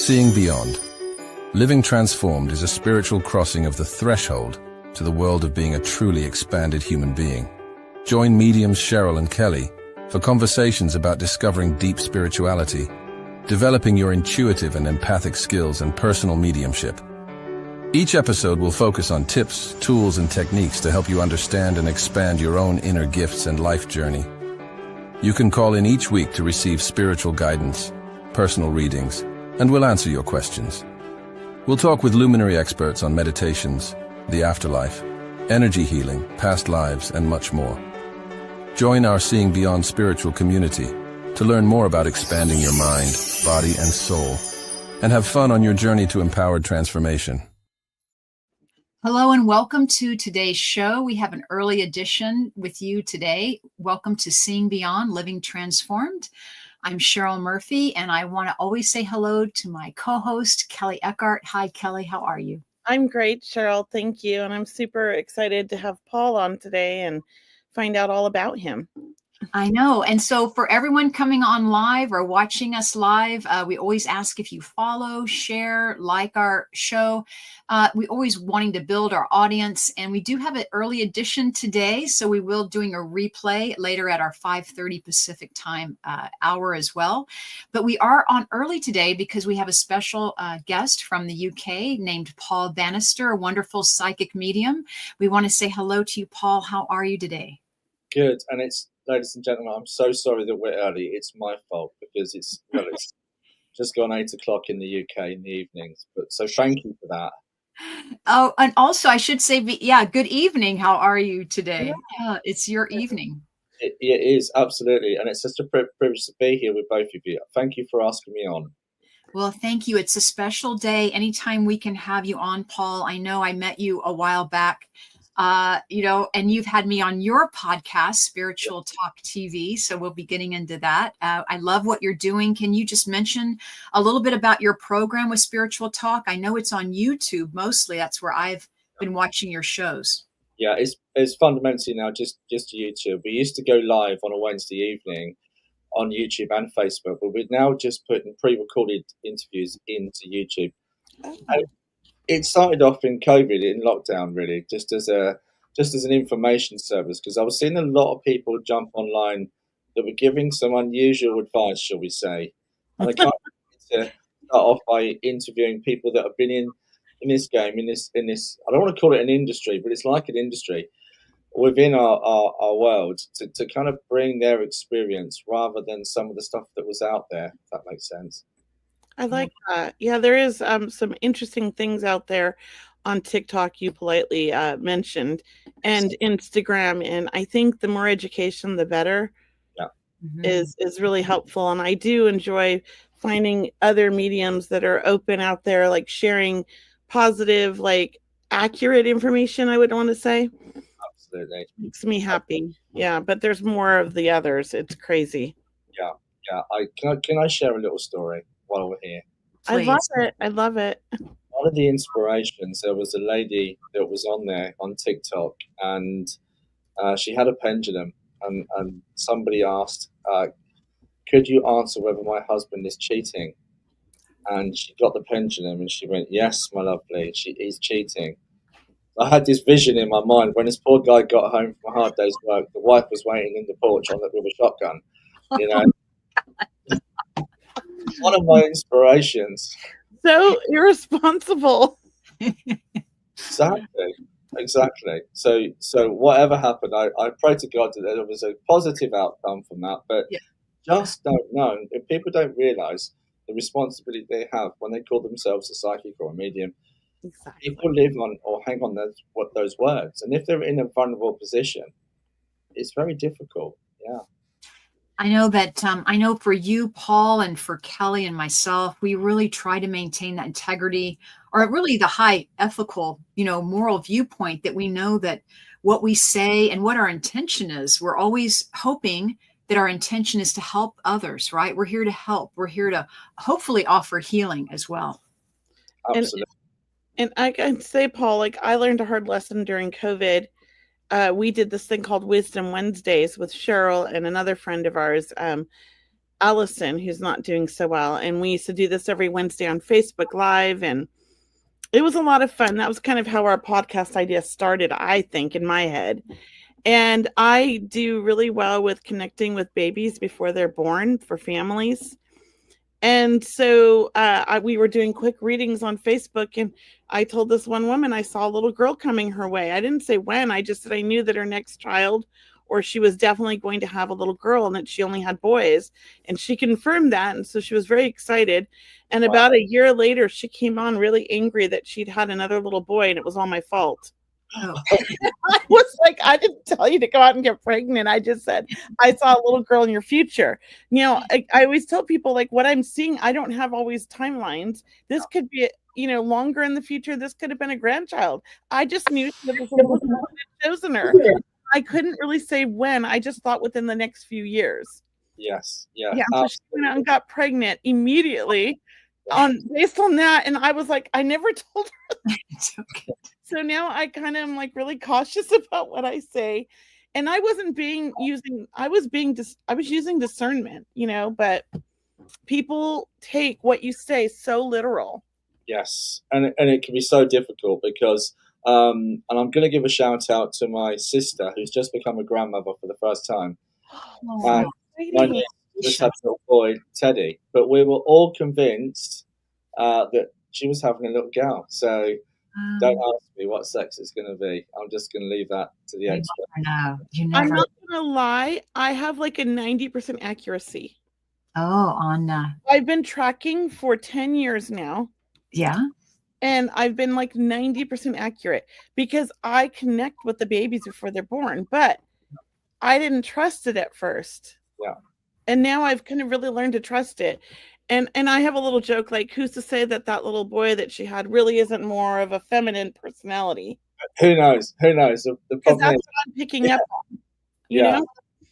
Seeing Beyond. Living Transformed is a spiritual crossing of the threshold to the world of being a truly expanded human being. Join mediums Cheryl and Kelly for conversations about discovering deep spirituality, developing your intuitive and empathic skills, and personal mediumship. Each episode will focus on tips, tools, and techniques to help you understand and expand your own inner gifts and life journey. You can call in each week to receive spiritual guidance, personal readings, and we'll answer your questions. We'll talk with luminary experts on meditations, the afterlife, energy healing, past lives, and much more. Join our Seeing Beyond spiritual community to learn more about expanding your mind, body, and soul, and have fun on your journey to empowered transformation. Hello and welcome to today's show. We have an early edition with you today. Welcome to Seeing Beyond, Living Transformed. I'm Cheryl Murphy, and I want to always say hello to my co-host, Kelly Eckhart. Hi, Kelly. How are you? I'm great, Cheryl. Thank you. And I'm super excited to have Paul on today and find out all about him. I know. And so for everyone coming on live or watching us live, we always ask if you follow, share, like our show. We always wanting to build our audience. And we do have an early edition today. So we will doing a replay later at our 5:30 Pacific time hour as well. But we are on early today because we have a special guest from the UK named Paul Bannister, a wonderful psychic medium. We want to say hello to you, Paul. How are you today? Good. And ladies and gentlemen, I'm so sorry that we're early. It's my fault because it's just gone 8 o'clock in the UK in the evenings. But so thank you for that. Oh, and also I should say, good evening. How are you today? Yeah, it's your evening. It is, absolutely. And it's just a privilege to be here with both of you. Thank you for asking me on. Well, thank you. It's a special day. Anytime we can have you on, Paul. I know I met you a while back. And you've had me on your podcast, Spiritual Talk TV. So we'll be getting into that. I love what you're doing. Can you just mention a little bit about your program with Spiritual Talk? I know it's on YouTube mostly. That's where I've been watching your shows. Yeah, it's fundamentally now just YouTube. We used to go live on a Wednesday evening on YouTube and Facebook, but we're now just putting pre-recorded interviews into YouTube. And it started off in COVID, in lockdown, really, just as an information service, because I was seeing a lot of people jump online that were giving some unusual advice, shall we say. And I can't to start off by interviewing people that have been in this game, in this. I don't want to call it an industry, but it's like an industry within our world to kind of bring their experience rather than some of the stuff that was out there, if that makes sense. I like that. Yeah, there is some interesting things out there on TikTok you politely mentioned, and Instagram. And I think the more education, the better. Yeah. is really helpful. And I do enjoy finding other mediums that are open out there, like sharing positive, like accurate information, I would want to say. Absolutely. Makes me happy. Yeah, but there's more of the others. It's crazy. Yeah. Can I share a little story while we're here? Please. I love it. One of the inspirations, there was a lady that was on there on TikTok, and she had a pendulum, and somebody asked, could you answer whether my husband is cheating? And she got the pendulum and she went, yes, my lovely, he's cheating. I had this vision in my mind when this poor guy got home from a hard day's work, the wife was waiting in the porch with a shotgun, you know. One of my inspirations. So irresponsible. Exactly. So whatever happened, I pray to God that there was a positive outcome from that. But just don't know. If people don't realize the responsibility they have when they call themselves a psychic or a medium, exactly. People live on or hang on those words. And if they're in a vulnerable position, it's very difficult. Yeah. I know that, I know for you, Paul, and for Kelly and myself, we really try to maintain that integrity, or really the high ethical, moral viewpoint that we know that what we say and what our intention is. We're always hoping that our intention is to help others, right? We're here to help. We're here to hopefully offer healing as well. Absolutely. And I can say, Paul, like I learned a hard lesson during COVID. We did this thing called Wisdom Wednesdays with Cheryl and another friend of ours. Allison, who's not doing so well. And we used to do this every Wednesday on Facebook Live. And it was a lot of fun. That was kind of how our podcast idea started, I think, in my head. And I do really well with connecting with babies before they're born for families. And so we were doing quick readings on Facebook, and I told this one woman I saw a little girl coming her way. I didn't say when, I just said I knew that her next child, or she was definitely going to have a little girl, and that she only had boys. And she confirmed that, and so she was very excited. And about a year later, she came on really angry that she'd had another little boy, and it was all my fault. Oh. I was like, I didn't tell you to go out and get pregnant. I just said, I saw a little girl in your future. You know, I always tell people, like, what I'm seeing, I don't have always timelines. This could be, you know, longer in the future. This could have been a grandchild. I just knew that was a little girl had chosen her. I couldn't really say when. I just thought within the next few years. Yes. Yeah. Yeah. So she went out and got pregnant immediately based on that. And I was like, I never told her. It's okay. So now I kind of am like really cautious about what I say. And I wasn't I was using discernment, you know, but people take what you say so literal. Yes. And it can be so difficult because, and I'm going to give a shout out to my sister who's just become a grandmother for the first time. Oh, My niece just had a little boy, Teddy, but we were all convinced that she was having a little girl. So don't ask me what sex it's going to be. I'm just going to leave that to the expert. I'm not going to lie. I have like a 90% accuracy. Oh, on. I've been tracking for 10 years now. Yeah. And I've been like 90% accurate because I connect with the babies before they're born, but I didn't trust it at first. Yeah. And now I've kind of really learned to trust it. And I have a little joke, like, who's to say that little boy that she had really isn't more of a feminine personality? Who knows? Who knows? The problem that's is, what I'm picking up on. You know?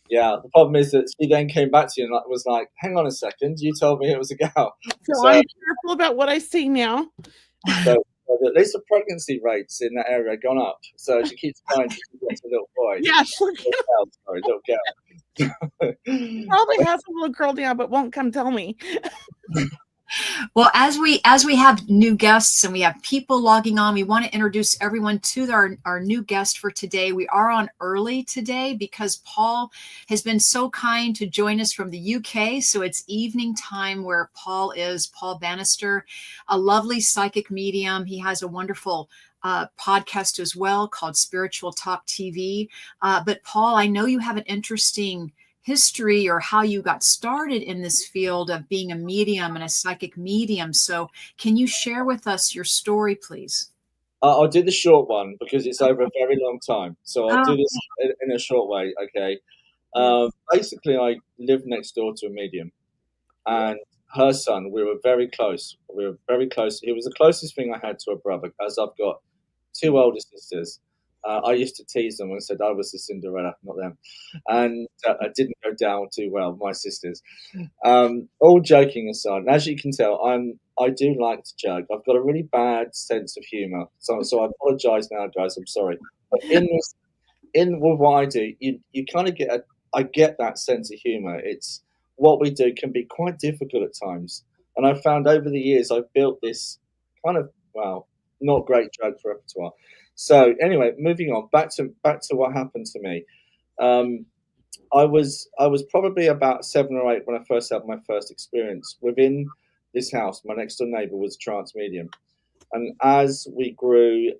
Yeah. The problem is that she then came back to you and was like, hang on a second, you told me it was a girl. So I'm careful about what I say now. So at least the pregnancy rates in that area have gone up. So she keeps trying to get a little boy. Yeah, little girl. Probably has a little girl now, but won't come tell me. Well, as we have new guests and we have people logging on, we want to introduce everyone to our new guest for today. We are on early today because Paul has been so kind to join us from the UK. So it's evening time where Paul Bannister, a lovely psychic medium. He has a wonderful podcast as well called Spiritual Talk TV. But Paul, I know you have an interesting history or how you got started in this field of being a medium and a psychic medium. So can you share with us your story, please? I'll do the short one because it's over a very long time. So I'll do this in a short way. Okay. Basically, I lived next door to a medium and her son, we were very close. He was the closest thing I had to a brother, as I've got two older sisters. I used to tease them and said I was the Cinderella, not them. And it didn't go down too well, my sisters. All joking aside, and as you can tell, I do like to joke. I've got a really bad sense of humour. So I apologise now, guys. I'm sorry. But with what I do, you kind of I get that sense of humour. It's what we do can be quite difficult at times. And I've found over the years I've built this kind of, not great joke repertoire. So anyway, moving on back to what happened to me. I was probably about 7 or 8 when I first had my first experience. Within this house, my next door neighbour was a trance medium, and as we grew,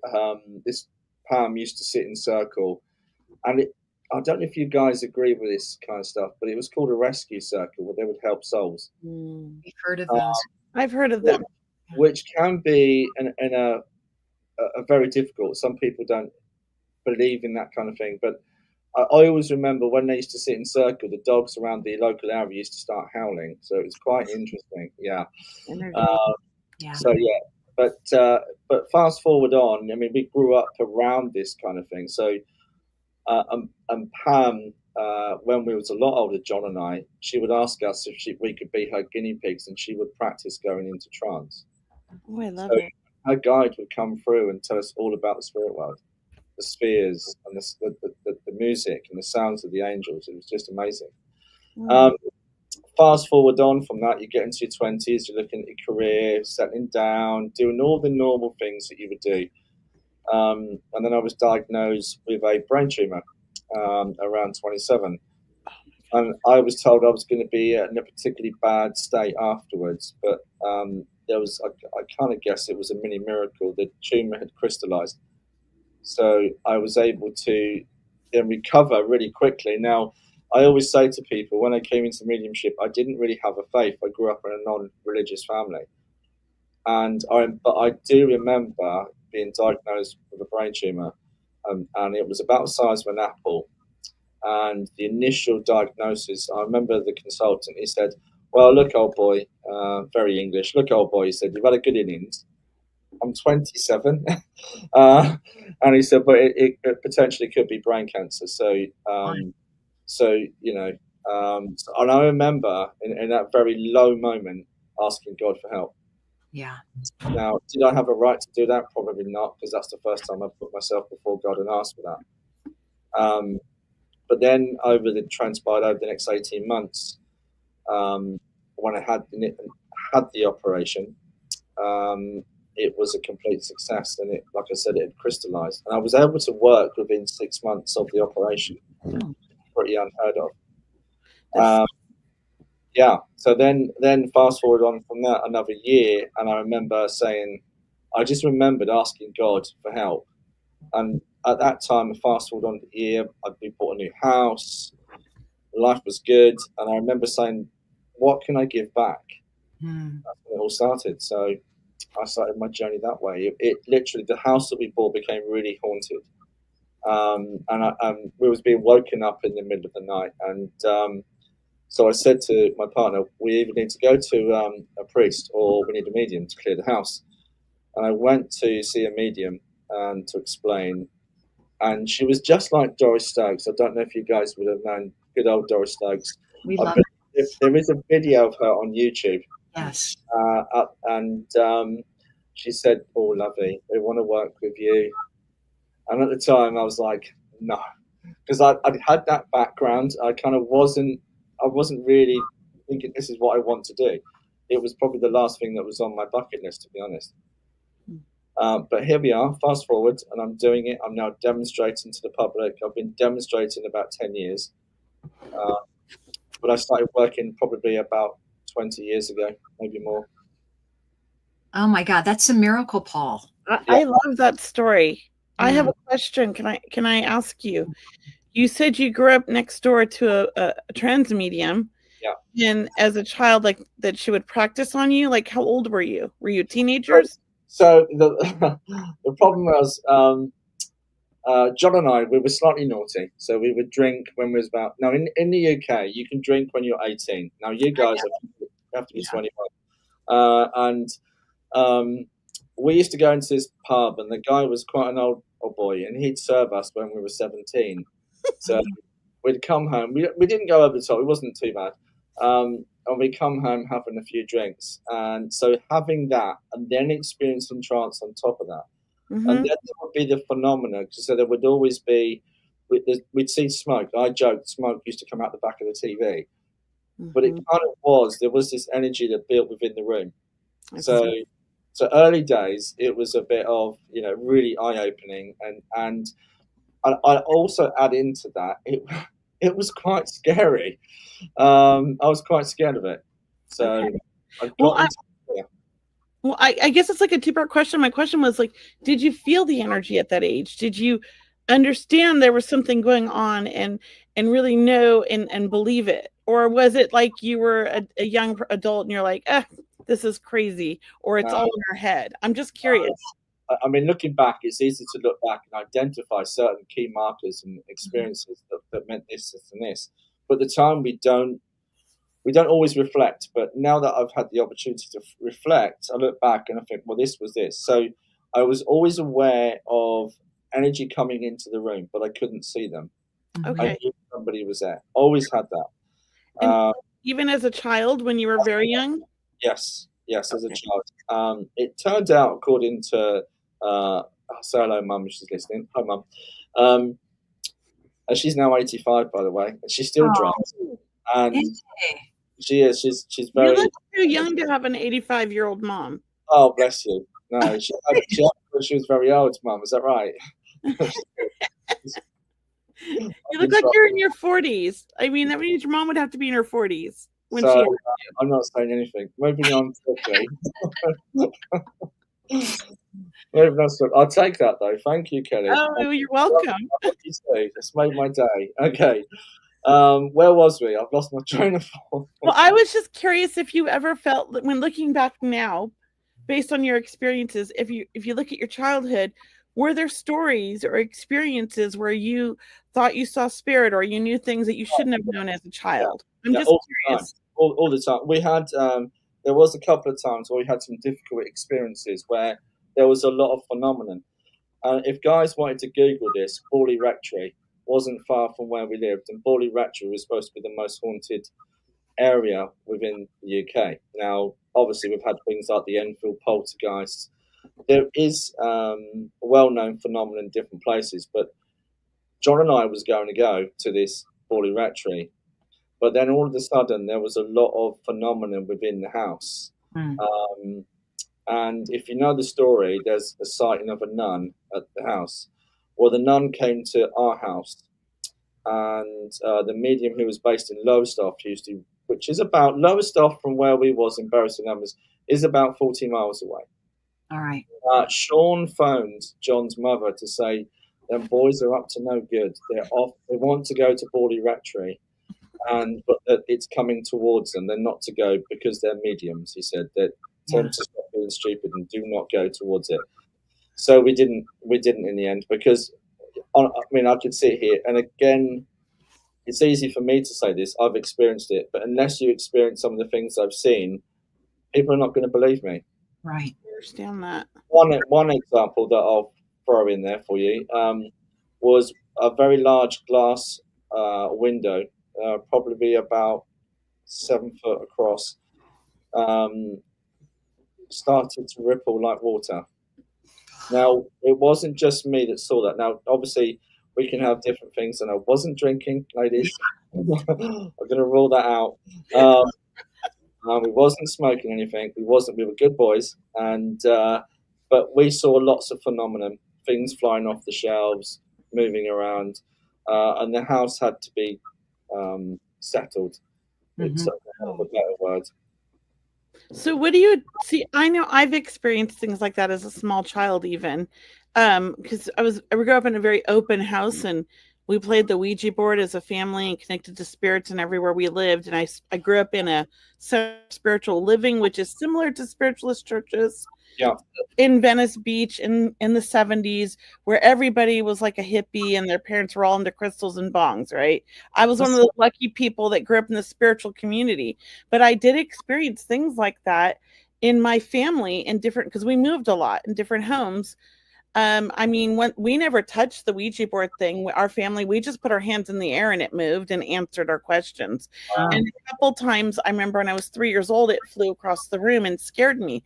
this Pam used to sit in circle, and I don't know if you guys agree with this kind of stuff, but it was called a rescue circle where they would help souls. We've heard of those. I've heard of them, which can be in a very difficult. Some people don't believe in that kind of thing, but I always remember when they used to sit in circle, the dogs around the local area used to start howling. So it was quite interesting. Yeah. So yeah, but fast forward on. I mean, we grew up around this kind of thing. So and Pam, when we was a lot older, John and I, she would ask us if we could be her guinea pigs, and she would practice going into trance. Oh, I love it. Her guide would come through and tell us all about the spirit world, the spheres, and the music and the sounds of the angels. It was just amazing. fast forward on from that, you get into your 20s, you're looking at your career, settling down, doing all the normal things that you would do. And then I was diagnosed with a brain tumor around 27. And I was told I was going to be in a particularly bad state afterwards. But there was, I kind of guess it was a mini miracle. The tumor had crystallized. So I was able to then recover really quickly. Now, I always say to people, when I came into mediumship, I didn't really have a faith. I grew up in a non-religious family. But I do remember being diagnosed with a brain tumor, and it was about the size of an apple. And the initial diagnosis, I remember the consultant, he said, well, look, old boy, very English, look, old boy, he said, you've had a good innings. I'm 27. And he said, but it potentially could be brain cancer. So, and I remember in that very low moment asking God for help. Yeah. Now, did I have a right to do that? Probably not, because that's the first time I put myself before God and asked for that. But then transpired over the next 18 months, when I had the operation, it was a complete success, and like I said, it had crystallized, and I was able to work within 6 months of the operation. Pretty unheard of. So then fast forward on from that another year, and I just remembered asking God for help. And at that time, fast forward on the year, I'd bought a new house, life was good, and I remember saying, what can I give back? That's when it all started. So I started my journey that way. It literally, the house that we bought became really haunted. And we was being woken up in the middle of the night. And so I said to my partner, we either need to go to a priest or we need a medium to clear the house. And I went to see a medium and to explain. And she was just like Doris Stokes. I don't know if you guys would have known good old Doris Stokes. We love it. If there is a video of her on YouTube. Yes. And she said, oh, lovely, they want to work with you. And at the time, I was like, no. Because I'd had that background. I wasn't really thinking this is what I want to do. It was probably the last thing that was on my bucket list, to be honest. But here we are, fast forward, and I'm doing it. I'm now demonstrating to the public. I've been demonstrating about 10 years. But I started working probably about 20 years ago, maybe more. Oh my God, that's a miracle, Paul. I love that story. Yeah. I have a question. Can I ask you? You said you grew up next door to a trans medium. Yeah. And as a child, like that she would practice on you. Like, how old were you? Were you teenagers? So the problem was, John and I, we were slightly naughty. So we would drink when we was about, now in the UK, you can drink when you're 18. Now you guys have to be 21. And we used to go into this pub, and the guy was quite an old boy, and he'd serve us when we were 17. So we'd come home. We didn't go over the top. It wasn't too bad. And we come home having a few drinks. And so having that and then experiencing trance on top of that. Mm-hmm. And then there would be the phenomena. So there would always be, we'd see smoke. I joked smoke used to come out the back of the TV. Mm-hmm. But it kind of there was this energy that built within the room. So early days, it was a bit of, really eye-opening. And I also add into that, it was quite scary. I was quite scared of it. So I guess it's like a two-part question. My question was like, did you feel the energy at that age? Did you understand there was something going on and really know and believe it? Or was it like you were a young adult and you're like, this is crazy, or it's all in our head? I'm just curious. I mean, looking back, it's easy to look back and identify certain key markers and experiences that meant this and this. But at the time, we don't always reflect. But now that I've had the opportunity to reflect, I look back and I think, well, this was this. So I was always aware of energy coming into the room, but I couldn't see them. Okay. I knew somebody was there. Always had that. And even as a child, when you were very young? Yes, as a child. It turned out, according to say hello, Mum, if she's listening. Hi, Mum. And she's now 85, by the way, and she still drives. And She is. She's You very. look too young to have an 85-year-old mom. Oh, bless you. No, she was very old, Mum. Is that right? You look like you're in your 40s. I mean, that means your mom would have to be in her 40s when So she. I'm not saying anything. Moving on quickly. Moving on. I'll take that though. Thank you, Kelly. Oh, you're welcome. It's made my day. Okay. Where was we? I've lost my train of thought. Well, I was just curious if you ever felt that when looking back now, based on your experiences, if you look at your childhood, were there stories or experiences where you thought you saw spirit or you knew things that you shouldn't have known as a child? I'm just curious. All the time. We had there was a couple of times where we had some difficult experiences where there was a lot of phenomenon. If guys wanted to Google this, Borley Rectory wasn't far from where we lived, and Borley Rectory was supposed to be the most haunted area within the UK. Now, obviously, we've had things like the Enfield poltergeist. There is a well-known phenomenon in different places, but John and I was going to go to this Borley Rectory, but then all of a sudden there was a lot of phenomenon within the house. And if you know the story, there's a sighting of a nun at the house. Well, the nun came to our house, and the medium who was based in Lowestoft which is about Lowestoft from where we was in Bury St Edmunds, is about 40 miles away. All right. Sean phoned John's mother to say, them boys are up to no good. They're off. They want to go to Borley Rectory, but it's coming towards them. They're not to go because they're mediums. He said that tell them to stop being stupid and do not go towards it. So we didn't in the end because I could sit here and again, it's easy for me to say this. I've experienced it, but unless you experience some of the things I've seen, people are not going to believe me. Right. I understand that. One example that I'll throw in there for you was a very large glass window, probably about 7 foot across, started to ripple like water. Now, it wasn't just me that saw that. Now, obviously, we can have different things, and I wasn't drinking, ladies. I'm going to rule that out. We wasn't smoking anything. We were good boys, but we saw lots of phenomenon, things flying off the shelves, moving around, and the house had to be settled. It's a better word. So what do you see? I know I've experienced things like that as a small child, even because I grew up in a very open house, and we played the Ouija board as a family and connected to spirits and everywhere we lived. And I grew up in a spiritual living, which is similar to spiritualist churches. Yeah. In Venice Beach in the 70s, where everybody was like a hippie and their parents were all into crystals and bongs, right? I was one of those lucky people that grew up in the spiritual community, but I did experience things like that in my family because we moved a lot in different homes. When we never touched the Ouija board thing, our family, we just put our hands in the air and it moved and answered our questions. Wow. And a couple times, I remember when I was 3 years old, it flew across the room and scared me.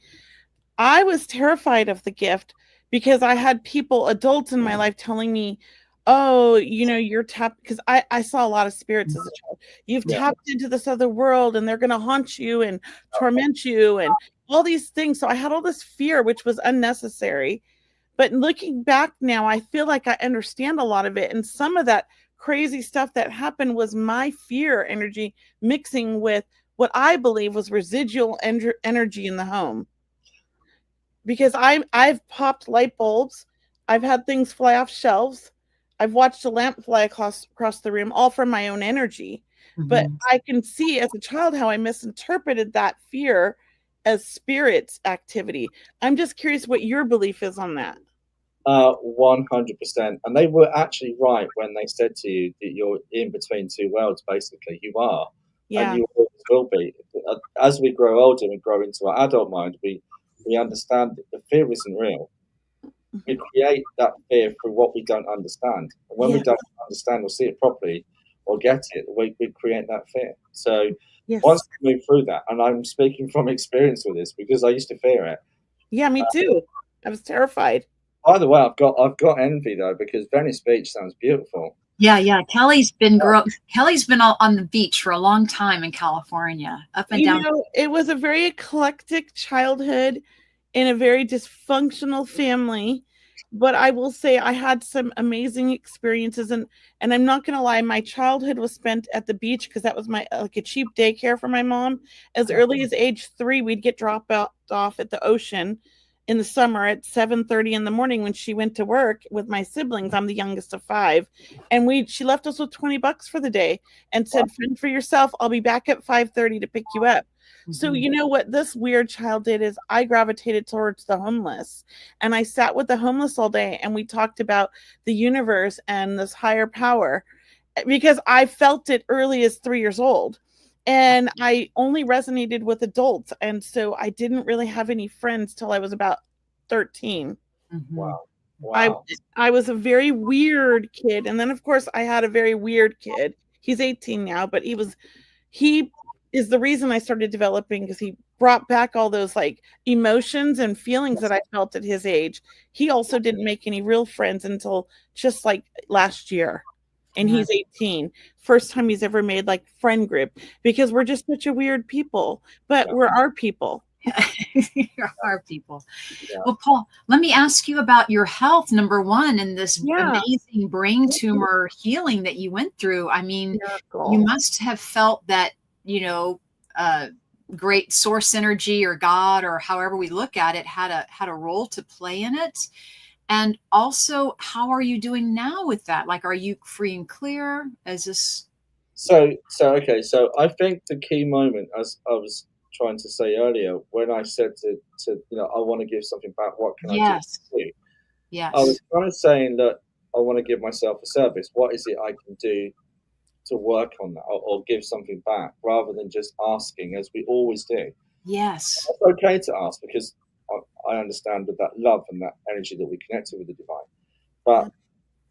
I was terrified of the gift because I had adults in my life telling me, oh, you're tapped, because I saw a lot of spirits as a child. You've tapped into this other world and they're going to haunt you and torment you and all these things. So I had all this fear, which was unnecessary. But looking back now, I feel like I understand a lot of it. And some of that crazy stuff that happened was my fear energy mixing with what I believe was residual energy in the home. Because I've popped light bulbs, I've had things fly off shelves, I've watched a lamp fly across the room, all from my own energy. But I can see as a child how I misinterpreted that fear as spirits activity. I'm just curious what your belief is on that. 100%. And they were actually right when they said to you that you're in between two worlds, basically. You are. Yeah. And you always will be. As we grow older and grow into our adult mind, we understand that the fear isn't real. We create that fear through what we don't understand. And when we don't understand or see it properly or get it, we create that fear. So once we move through that, and I'm speaking from experience with this because I used to fear it. Yeah, me too. I was terrified. By the way, I've got envy though, because Venice Beach sounds beautiful. Yeah. Kelly's been on the beach for a long time in California, up and down. It was a very eclectic childhood in a very dysfunctional family. But I will say I had some amazing experiences, and I'm not going to lie, my childhood was spent at the beach because that was my like a cheap daycare for my mom. As early as age 3, we'd get dropped off at the ocean in the summer at 7:30 in the morning when she went to work with my siblings. I'm the youngest of 5, and she left us with $20 for the day and said, "Fend for yourself. I'll be back at 5:30 to pick you up." So you know what this weird child did is I gravitated towards the homeless, and I sat with the homeless all day, and we talked about the universe and this higher power because I felt it early as 3 years old. And I only resonated with adults. And so I didn't really have any friends till I was about 13. Wow. I was a very weird kid. And then, of course, I had a very weird kid. He's 18 now, but he is the reason I started developing, because he brought back all those like emotions and feelings that I felt at his age. He also didn't make any real friends until just like last year. And he's 18. First time he's ever made like friend group, because we're just such a weird people, but we're our people. You're our people. Yeah. Well, Paul, let me ask you about your health, number one, and this amazing brain tumor healing that you went through. I mean, you must have felt that, great source energy or God, or however we look at it, had a role to play in it. And also, how are you doing now with that? Like, are you free and clear? Is this so okay? So I think the key moment, as I was trying to say earlier, when I said to I want to give something back. What can I do? Yes. I was kind of saying that I want to give myself a service. What is it I can do to work on that, or give something back, rather than just asking, as we always do? Yes. It's okay to ask, because I understand with that love and that energy that we connected with the divine. But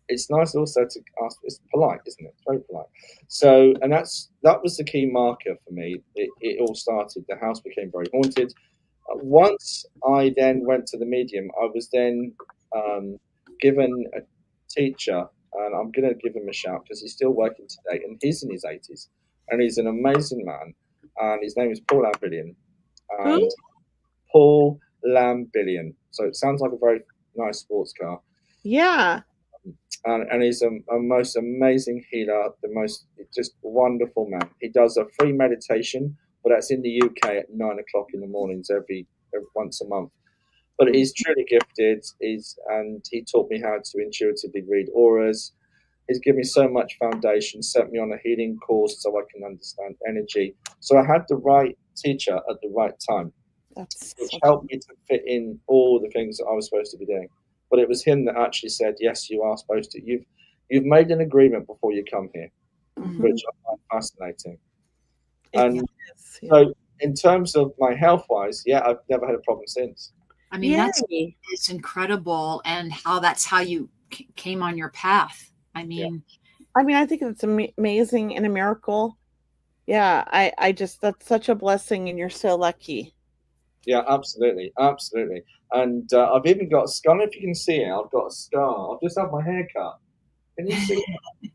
it's nice also to ask. It's polite, isn't it? It's very polite. So, and that was the key marker for me. It all started. The house became very haunted. Once I then went to the medium, I was then given a teacher, and I'm going to give him a shout because he's still working today, and he's in his 80s, and he's an amazing man, and his name is Paul Bannister. And Paul Lambillion. So it sounds like a very nice sports car. Yeah. And he's a most amazing healer, the most just wonderful man. He does a free meditation, but that's in the UK at 9 o'clock in the mornings every once a month. But he's truly gifted. And he taught me how to intuitively read auras. He's given me so much foundation, sent me on a healing course so I can understand energy. So I had the right teacher at the right time, which helped me to fit in all the things that I was supposed to be doing. But it was him that actually said, yes, you are supposed to. You've made an agreement before you come here, which I find fascinating. And so in terms of my health-wise, I've never had a problem since. I mean, it's incredible, and that's how you came on your path. I mean, I think it's amazing and a miracle. Yeah, I just, that's such a blessing, and you're so lucky. Yeah, absolutely. And I've even got a scar. I don't know if you can see it. I've got a scar. I've just had my hair cut. Can you see it?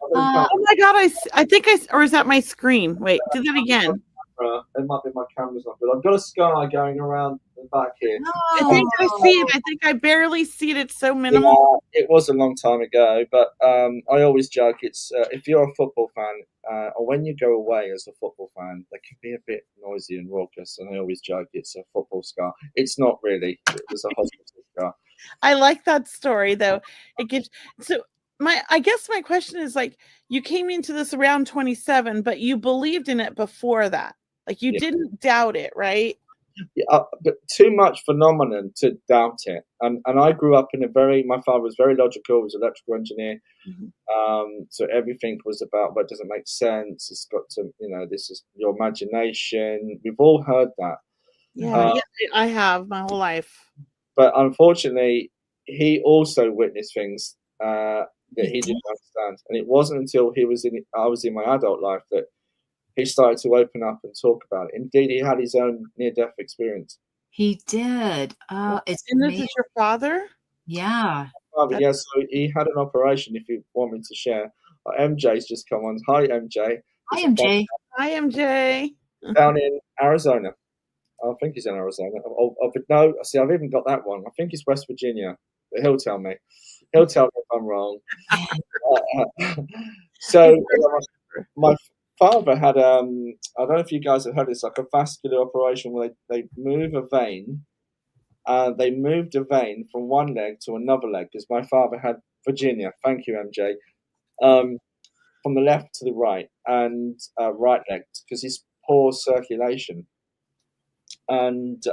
Oh my God, I think or is that my screen? Wait, do that again. It might be my camera's not good. I've got a scar going around the back here. I think I see it. I think I barely see it. It's so minimal. Yeah, it was a long time ago, but I always joke. It's if you're a football fan, or when you go away as a football fan, they can be a bit noisy and raucous. And I always joke it's a football scar. It's not really. It was a hospital scar. I like that story, though. It gives I guess my question is, like, you came into this around 27, but you believed in it before that. Like, you didn't doubt it, right? Yeah, but too much phenomenon to doubt it. And I grew up in my father was very logical. He was an electrical engineer. So everything was about, but it doesn't make sense. It's got to, this is your imagination. We've all heard that. Yeah, I have my whole life. But unfortunately, he also witnessed things that he didn't understand. And it wasn't until I was in my adult life that he started to open up and talk about it. Indeed, he had his own near-death experience. He did. And this is your father? Yeah. But yeah, so he had an operation. If you want me to share, MJ's just come on. Hi, MJ. Hi, MJ. Hi, MJ. Down in Arizona. I think he's in Arizona. No, see, I've even got that one. I think it's West Virginia. But he'll tell me. He'll tell me if I'm wrong. So my father had I don't know if you guys have heard this, like a vascular operation where they move a vein. They moved a vein from one leg to another leg because my father had Virginia. Thank you, MJ. From the left to the right and right leg because he's poor circulation. And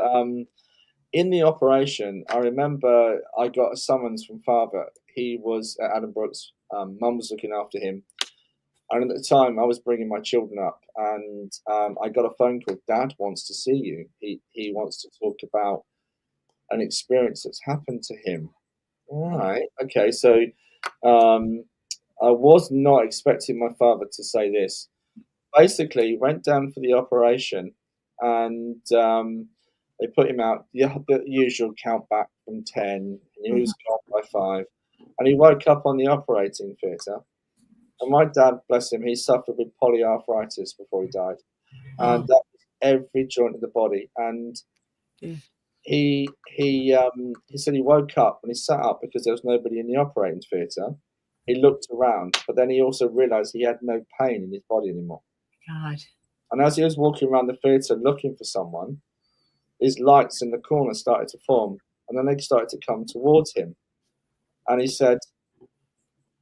in the operation, I remember I got a summons from father. He was at Adam Brooks. Mum was looking after him. And at the time, I was bringing my children up. And I got a phone call. Dad wants to see you. He wants to talk about an experience that's happened to him. All right. Okay. So I was not expecting my father to say this. Basically, went down for the operation and they put him out, the usual count back from 10, and he was gone by 5. And he woke up on the operating theatre. And my dad, bless him, he suffered with polyarthritis before he died. And that was every joint of the body. And he said he woke up and he sat up because there was nobody in the operating theatre. He looked around, but then he also realised he had no pain in his body anymore. God. And as he was walking around the theatre looking for someone, his lights in the corner started to form, and then they started to come towards him. And he said,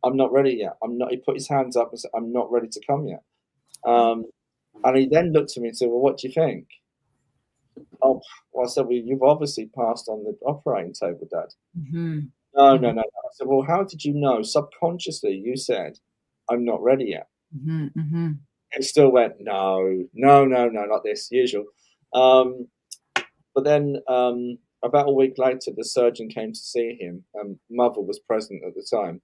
I'm not ready yet. He put his hands up and said, I'm not ready to come yet. And he then looked at me and said, well, what do you think? Oh, well, I said, well, you've obviously passed on the operating table, Dad. Mm-hmm. No. I said, well, how did you know? Subconsciously, you said, I'm not ready yet. Mm-hmm. Mm-hmm. It still went, no, not this, usual. But then about a week later, the surgeon came to see him. Mother was present at the time.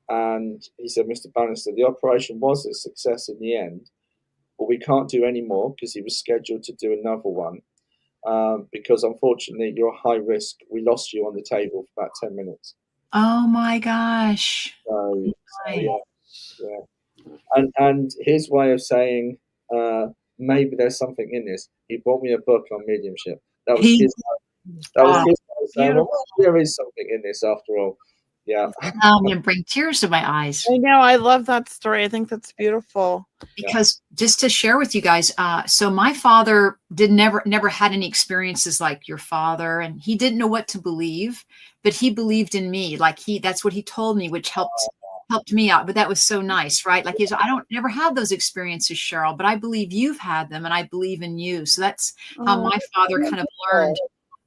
And he said, Mr. Bannister, the operation was a success in the end, but we can't do any more because he was scheduled to do another one. Because unfortunately, you're high risk. We lost you on the table for about 10 minutes. Oh my gosh. So yeah. And his way of saying, maybe there's something in this. He bought me a book on mediumship. That was his way of saying, well, there is something in this after all. Yeah. I'm going to bring tears to my eyes. I know. I love that story. I think that's beautiful. Because just to share with you guys, so my father never had any experiences like your father, and he didn't know what to believe, but he believed in me. Like that's what he told me, which helped me out. But that was so nice, right? Like I don't never have those experiences, Cheryl, but I believe you've had them, and I believe in you. So that's how my father kind of learned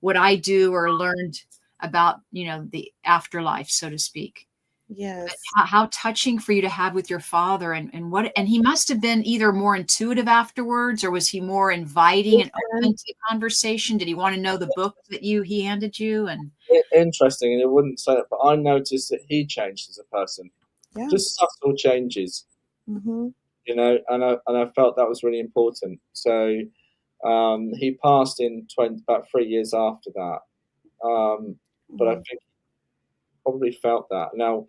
what I do, or learned about, the afterlife, so to speak. Yes. How touching for you to have with your father, and he must have been either more intuitive afterwards, or was he more inviting and open to the conversation? Did he want to know the book that he handed you? And interesting, and it wouldn't say that, but I noticed that he changed as a person. Yeah. Just subtle changes. Mm-hmm. And I felt that was really important. So he passed in about 3 years after that. But I think he probably felt that. Now,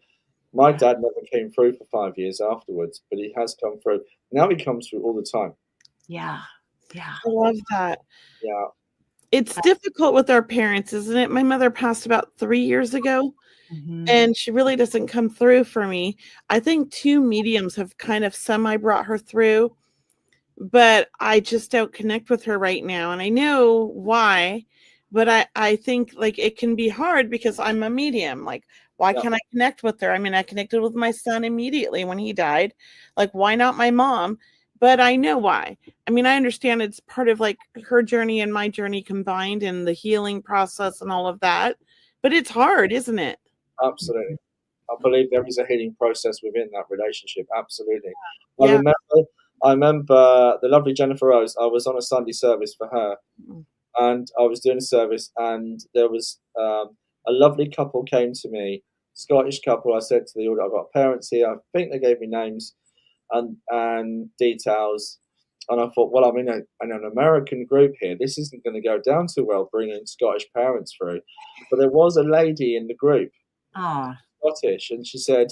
my dad never came through for 5 years afterwards, but he has come through. Now he comes through all the time. Yeah. I love that. Yeah. It's difficult with our parents, isn't it? My mother passed about 3 years ago, and she really doesn't come through for me. I think 2 mediums have kind of brought her through, but I just don't connect with her right now. And I know why. But I think like it can be hard because I'm a medium. Like, why can't I connect with her? I mean, I connected with my son immediately when he died. Like, why not my mom? But I know why. I mean, I understand it's part of like her journey and my journey combined, and the healing process and all of that. But it's hard, isn't it? Absolutely. I believe there is a healing process within that relationship. Absolutely. Yeah. I remember the lovely Jennifer Rose. I was on a Sunday service for her. And I was doing a service, and there was a lovely couple came to me, Scottish couple. I said to the audience, I've got parents here. I think they gave me names and details. And I thought, well, I'm in an American group here. This isn't going to go down too well, bringing Scottish parents through. But there was a lady in the group, Oh, Scottish, and she said,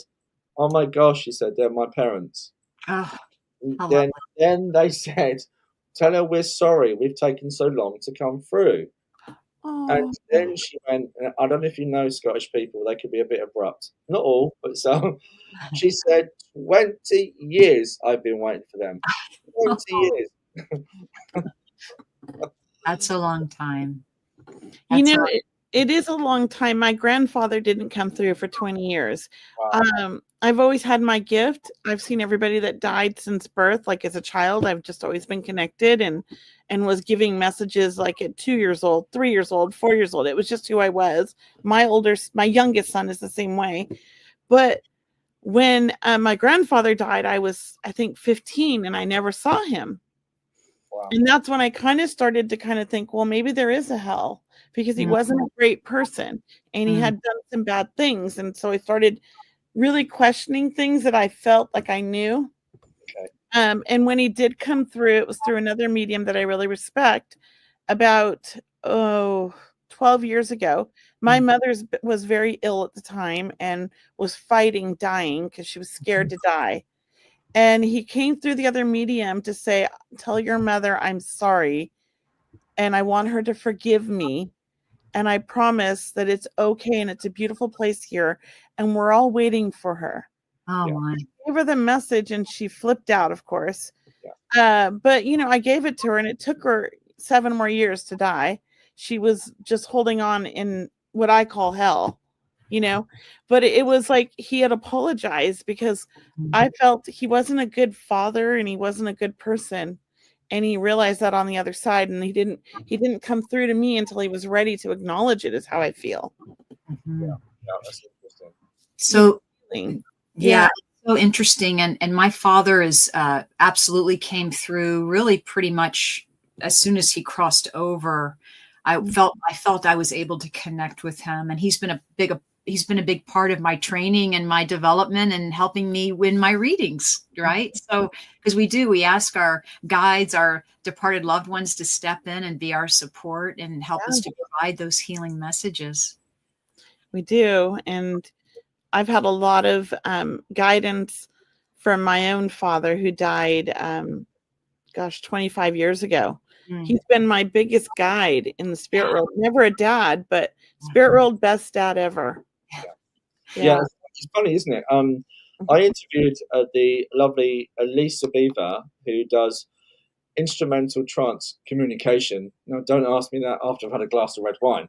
"Oh my gosh," she said, "they're my parents." oh, And how then, lovely. then they said, "Tell her we're sorry. We've taken so long to come through." And Oh, then she went, I don't know if you know Scottish people, they can be a bit abrupt. Not all, but some. She said, 20 years I've been waiting for them. 20 years. That's a long time. you That's a know, long. it is a long time. My grandfather didn't come through for 20 years. Wow. I've always had my gift. I've seen everybody that died since birth. Like as a child, I've just always been connected and was giving messages like at 2 years old, 3 years old, 4 years old. It was just who I was. My youngest son is the same way. But when my grandfather died, I think 15, and I never saw him. Wow. And that's when I kind of started to kind of think, well, maybe there is a hell, because he wasn't a great person and he had done some bad things. And so I started really questioning things that I felt like I knew. Okay. And when he did come through, it was through another medium that I really respect. About 12 years ago, my mother was very ill at the time and was fighting dying because she was scared to die. And he came through the other medium to say, tell your mother I'm sorry and I want her to forgive me. And I promise that it's okay and it's a beautiful place here and we're all waiting for her. Oh Yeah. my. I gave her the message and she flipped out, of course. Yeah. But, I gave it to her and it took her 7 more years to die. She was just holding on in what I call hell, but it was like he had apologized because I felt he wasn't a good father and he wasn't a good person. And he realized that on the other side, and he didn't come through to me until he was ready to acknowledge it, is how I feel. Mhm. Yeah, that's interesting. So Yeah. yeah, so interesting. And my father is absolutely came through really pretty much as soon as he crossed over. I felt I was able to connect with him, and he's been a big part of my training and my development and helping me win my readings, right? So because we ask our guides, our departed loved ones, to step in and be our support and help us to provide those healing messages. We do. And I've had a lot of guidance from my own father who died, 25 years ago. He's been my biggest guide in the spirit world. Never a dad, but spirit world best dad ever. Yeah, it's funny, isn't it? I interviewed the lovely Elisa Beaver, who does instrumental trance communication. Now, don't ask me that after I've had a glass of red wine.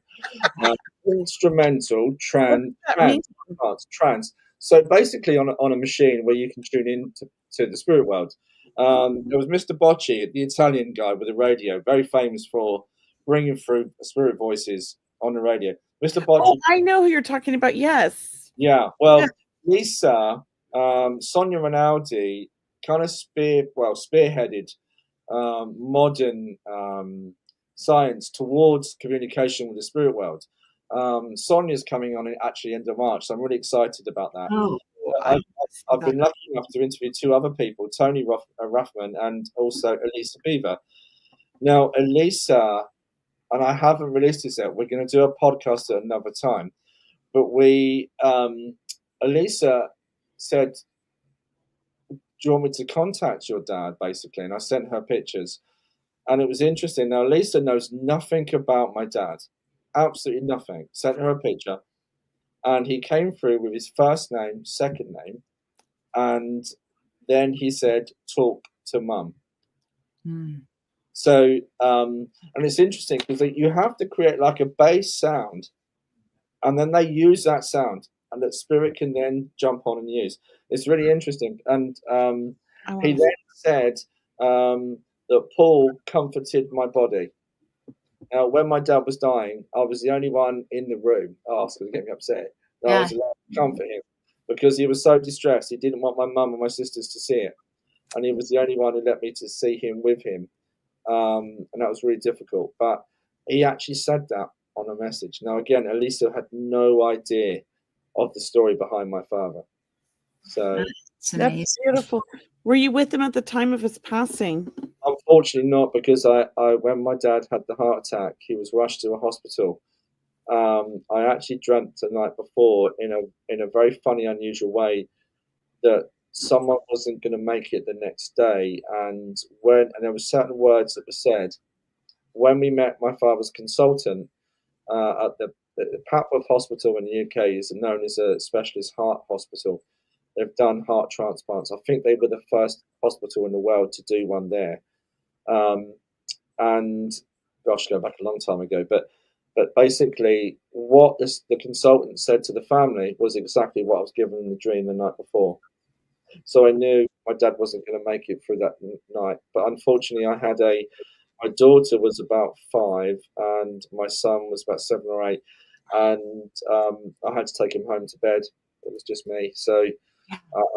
Instrumental trance. So basically, on a machine where you can tune in to the spirit world. There was Mr. Bocci, the Italian guy with the radio, very famous for bringing through spirit voices on the radio. Mr. Bocci. Oh, I know who you're talking about. Yes. Yeah. Well, Lisa, Sonia Rinaldi kind of spearheaded modern science towards communication with the spirit world. Sonia's coming on actually end of March, so I'm really excited about that. Oh, I've been lucky enough to interview 2 other people, Tony Ruffman and also Elisa Beaver. Now, Elisa, and I haven't released this yet, we're going to do a podcast at another time, but Elisa said, do you want me to contact your dad, basically? And I sent her pictures. And it was interesting. Now, Lisa knows nothing about my dad. Absolutely nothing. Sent her a picture. And he came through with his first name, second name. And then he said, talk to mum. So, and it's interesting because you have to create like a bass sound. And then they use that sound. And that spirit can then jump on and use. It's really interesting. And he then said that Paul comforted my body. Now, when my dad was dying, I was the only one in the room. Oh, it's going to get me upset. I was allowed to comfort him because he was so distressed. He didn't want my mum and my sisters to see it. And he was the only one who let me to see him with him. And that was really difficult. But he actually said that on a message. Now, again, Elisa had no idea of the story behind my father. So that's beautiful. Were you with him at the time of his passing? Unfortunately not, because I when my dad had the heart attack, he was rushed to a hospital. I actually dreamt the night before in a very funny, unusual way that someone wasn't going to make it the next day, and there were certain words that were said when we met my father's consultant at the Papworth Hospital in the UK is known as a specialist heart hospital. They've done heart transplants. I think they were the first hospital in the world to do one there. And gosh, go back a long time ago. But basically, what the consultant said to the family was exactly what I was given in the dream the night before. So I knew my dad wasn't going to make it through that night. But unfortunately, my daughter was about 5, and my son was about 7 or 8, and I had to take him home to bed. It was just me. So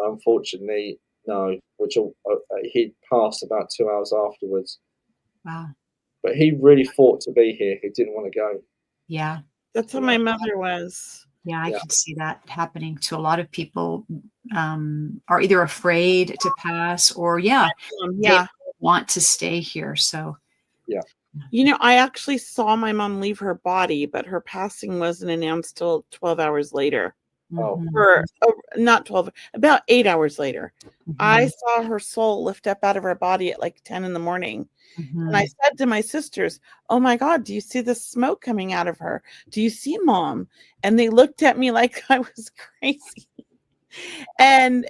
unfortunately, no. Which he passed about 2 hours afterwards. Wow. But he really fought to be here. He didn't want to go. Yeah. That's how my mother was. Yeah, I can see that happening to a lot of people. Are either afraid to pass or they want to stay here. So yeah. You know, I actually saw my mom leave her body, but her passing wasn't announced till 12 hours later. Oh. Or not 12, about 8 hours later. I saw her soul lift up out of her body at like 10 in the morning. And I said to my sisters, oh my God, do you see the smoke coming out of her? Do you see Mom? And they looked at me like I was crazy. And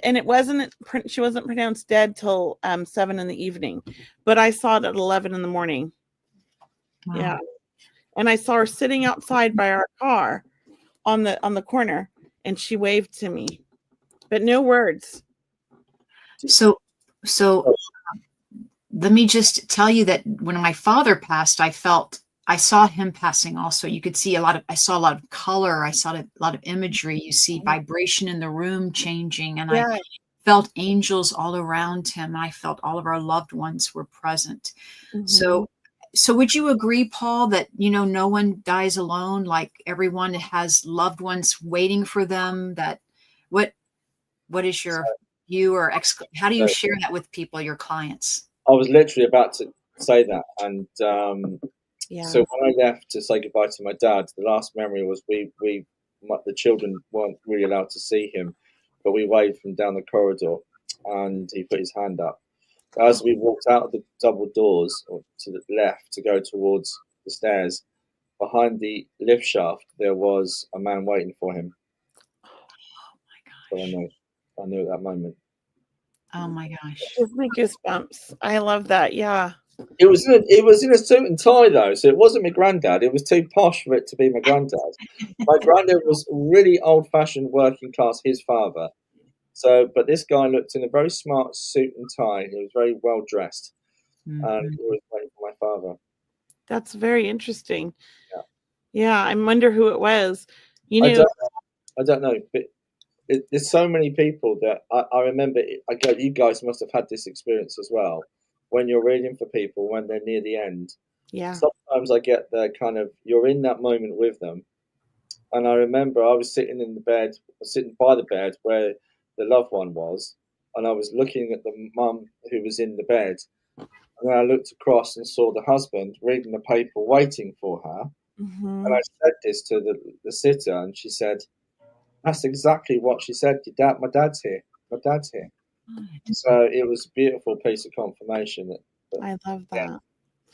she wasn't pronounced dead till 7 in the evening, but I saw it at 11 in the morning. Wow. Yeah. And I saw her sitting outside by our car on the corner, and she waved to me, but no words. So let me just tell you that when my father passed, I saw him passing also. You could see I saw a lot of color. I saw a lot of imagery. You see vibration in the room changing. And I felt angels all around him. I felt all of our loved ones were present. So would you agree, Paul, that, no one dies alone? Like everyone has loved ones waiting for them? That what is your view, or how do you share that with people, your clients? I was literally about to say that. And so when I left to say goodbye to my dad, the last memory was the children weren't really allowed to see him, but we waved from down the corridor and he put his hand up. As we walked out of the double doors to the left to go towards the stairs, behind the lift shaft, there was a man waiting for him. Oh my gosh. So I knew at that moment. Oh my gosh. It gives me goosebumps. I love that. Yeah. It was in a suit and tie though, so it wasn't my granddad. It was too posh for it to be my granddad. My granddad was really old-fashioned, working class. His father. So, but this guy looked in a very smart suit and tie. He was very well dressed, and he was waiting for my father. That's very interesting. Yeah, I wonder who it was. I don't know, but there's so many people that I remember. You guys must have had this experience as well. When you're reading for people when they're near the end, sometimes I get the kind of, you're in that moment with them. And I remember I was sitting by the bed where the loved one was, and I was looking at the mum who was in the bed, and then I looked across and saw the husband reading the paper waiting for her. And I said this to the sitter, and she said, that's exactly what she said. My dad's here. So it was a beautiful piece of confirmation. I love that.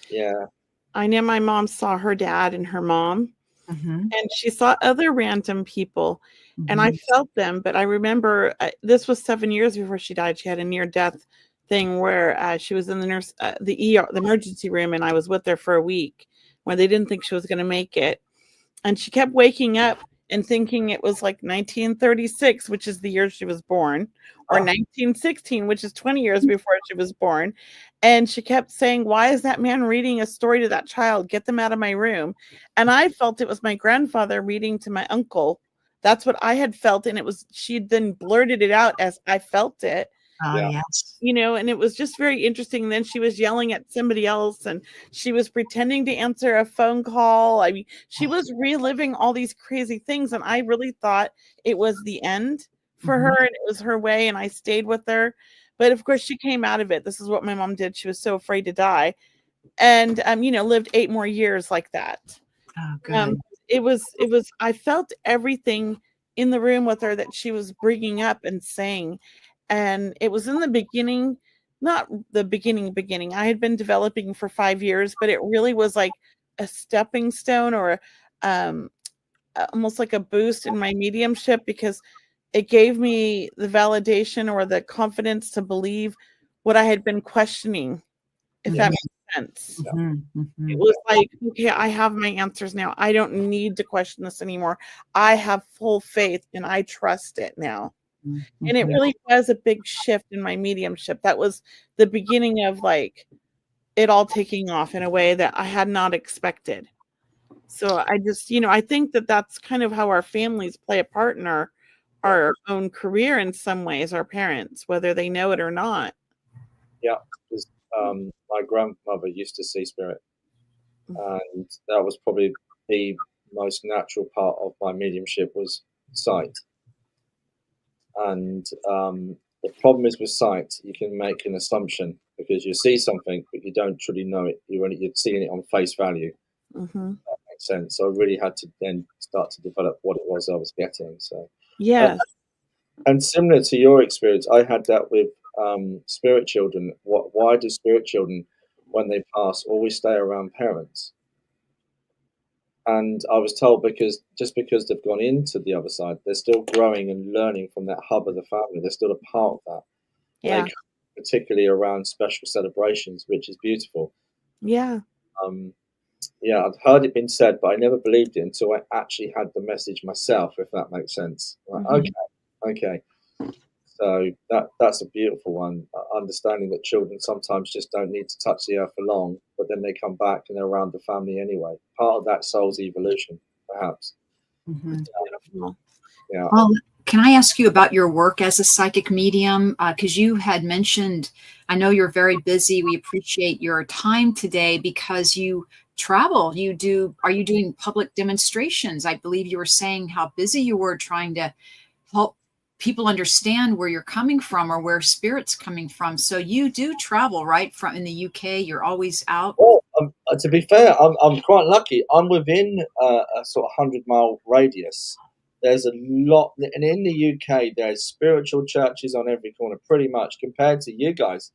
Yeah. I know my mom saw her dad and her mom, and she saw other random people, and I felt them. But I remember this was 7 years before she died. She had a near-death thing where she was in the ER, the emergency room, and I was with her for a week when they didn't think she was going to make it, and she kept waking up and thinking it was like 1936, which is the year she was born, or 1916, which is 20 years before she was born. And she kept saying, why is that man reading a story to that child? Get them out of my room. And I felt it was my grandfather reading to my uncle. That's what I had felt. And she'd then blurted it out as I felt it. Oh, yes. And it was just very interesting. Then she was yelling at somebody else, and she was pretending to answer a phone call. I mean, she was reliving all these crazy things. And I really thought it was the end for her, and it was her way. And I stayed with her. But of course, she came out of it. This is what my mom did. She was so afraid to die, and lived 8 more years like that. Oh, good. it was, I felt everything in the room with her that she was bringing up and saying. And it was in the beginning, not the beginning. I had been developing for 5 years, but it really was like a stepping stone, or um, almost like a boost in my mediumship, because it gave me the validation or the confidence to believe what I had been questioning, if that makes sense. It was like, okay, I have my answers now. I don't need to question this anymore. I have full faith and I trust it now. And it really was a big shift in my mediumship. That was the beginning of like it all taking off in a way that I had not expected. So I just, I think that that's kind of how our families play a part in our own career in some ways, our parents, whether they know it or not. Yeah, because my grandmother used to see spirit, and that was probably the most natural part of my mediumship was sight. And the problem is with sight, you can make an assumption because you see something, but you don't truly know it. You're seeing it on face value. Mm-hmm. That makes sense. So I really had to then start to develop what it was I was getting. So Yes. and similar to your experience, I had that with spirit children. Why do spirit children, when they pass, always stay around parents? And I was told because they've gone into the other side, they're still growing and learning from that hub of the family. They're still a part of that. Yeah. Particularly around special celebrations, which is beautiful. Yeah. Yeah, I'd heard it been said, but I never believed it until I actually had the message myself, if that makes sense. Like, okay. So that's a beautiful one. Understanding that children sometimes just don't need to touch the earth for long, but then they come back and they're around the family anyway. Part of that soul's evolution, perhaps. Yeah. Well, can I ask you about your work as a psychic medium? Because you had mentioned, I know you're very busy. We appreciate your time today because you travel. Are you doing public demonstrations? I believe you were saying how busy you were trying to help people understand where you're coming from or where spirit's coming from. So you do travel, right? From in the UK, you're always out. Well, to be fair, I'm quite lucky. I'm within a sort of 100-mile radius. There's a lot, and in the UK, there's spiritual churches on every corner, pretty much. Compared to you guys,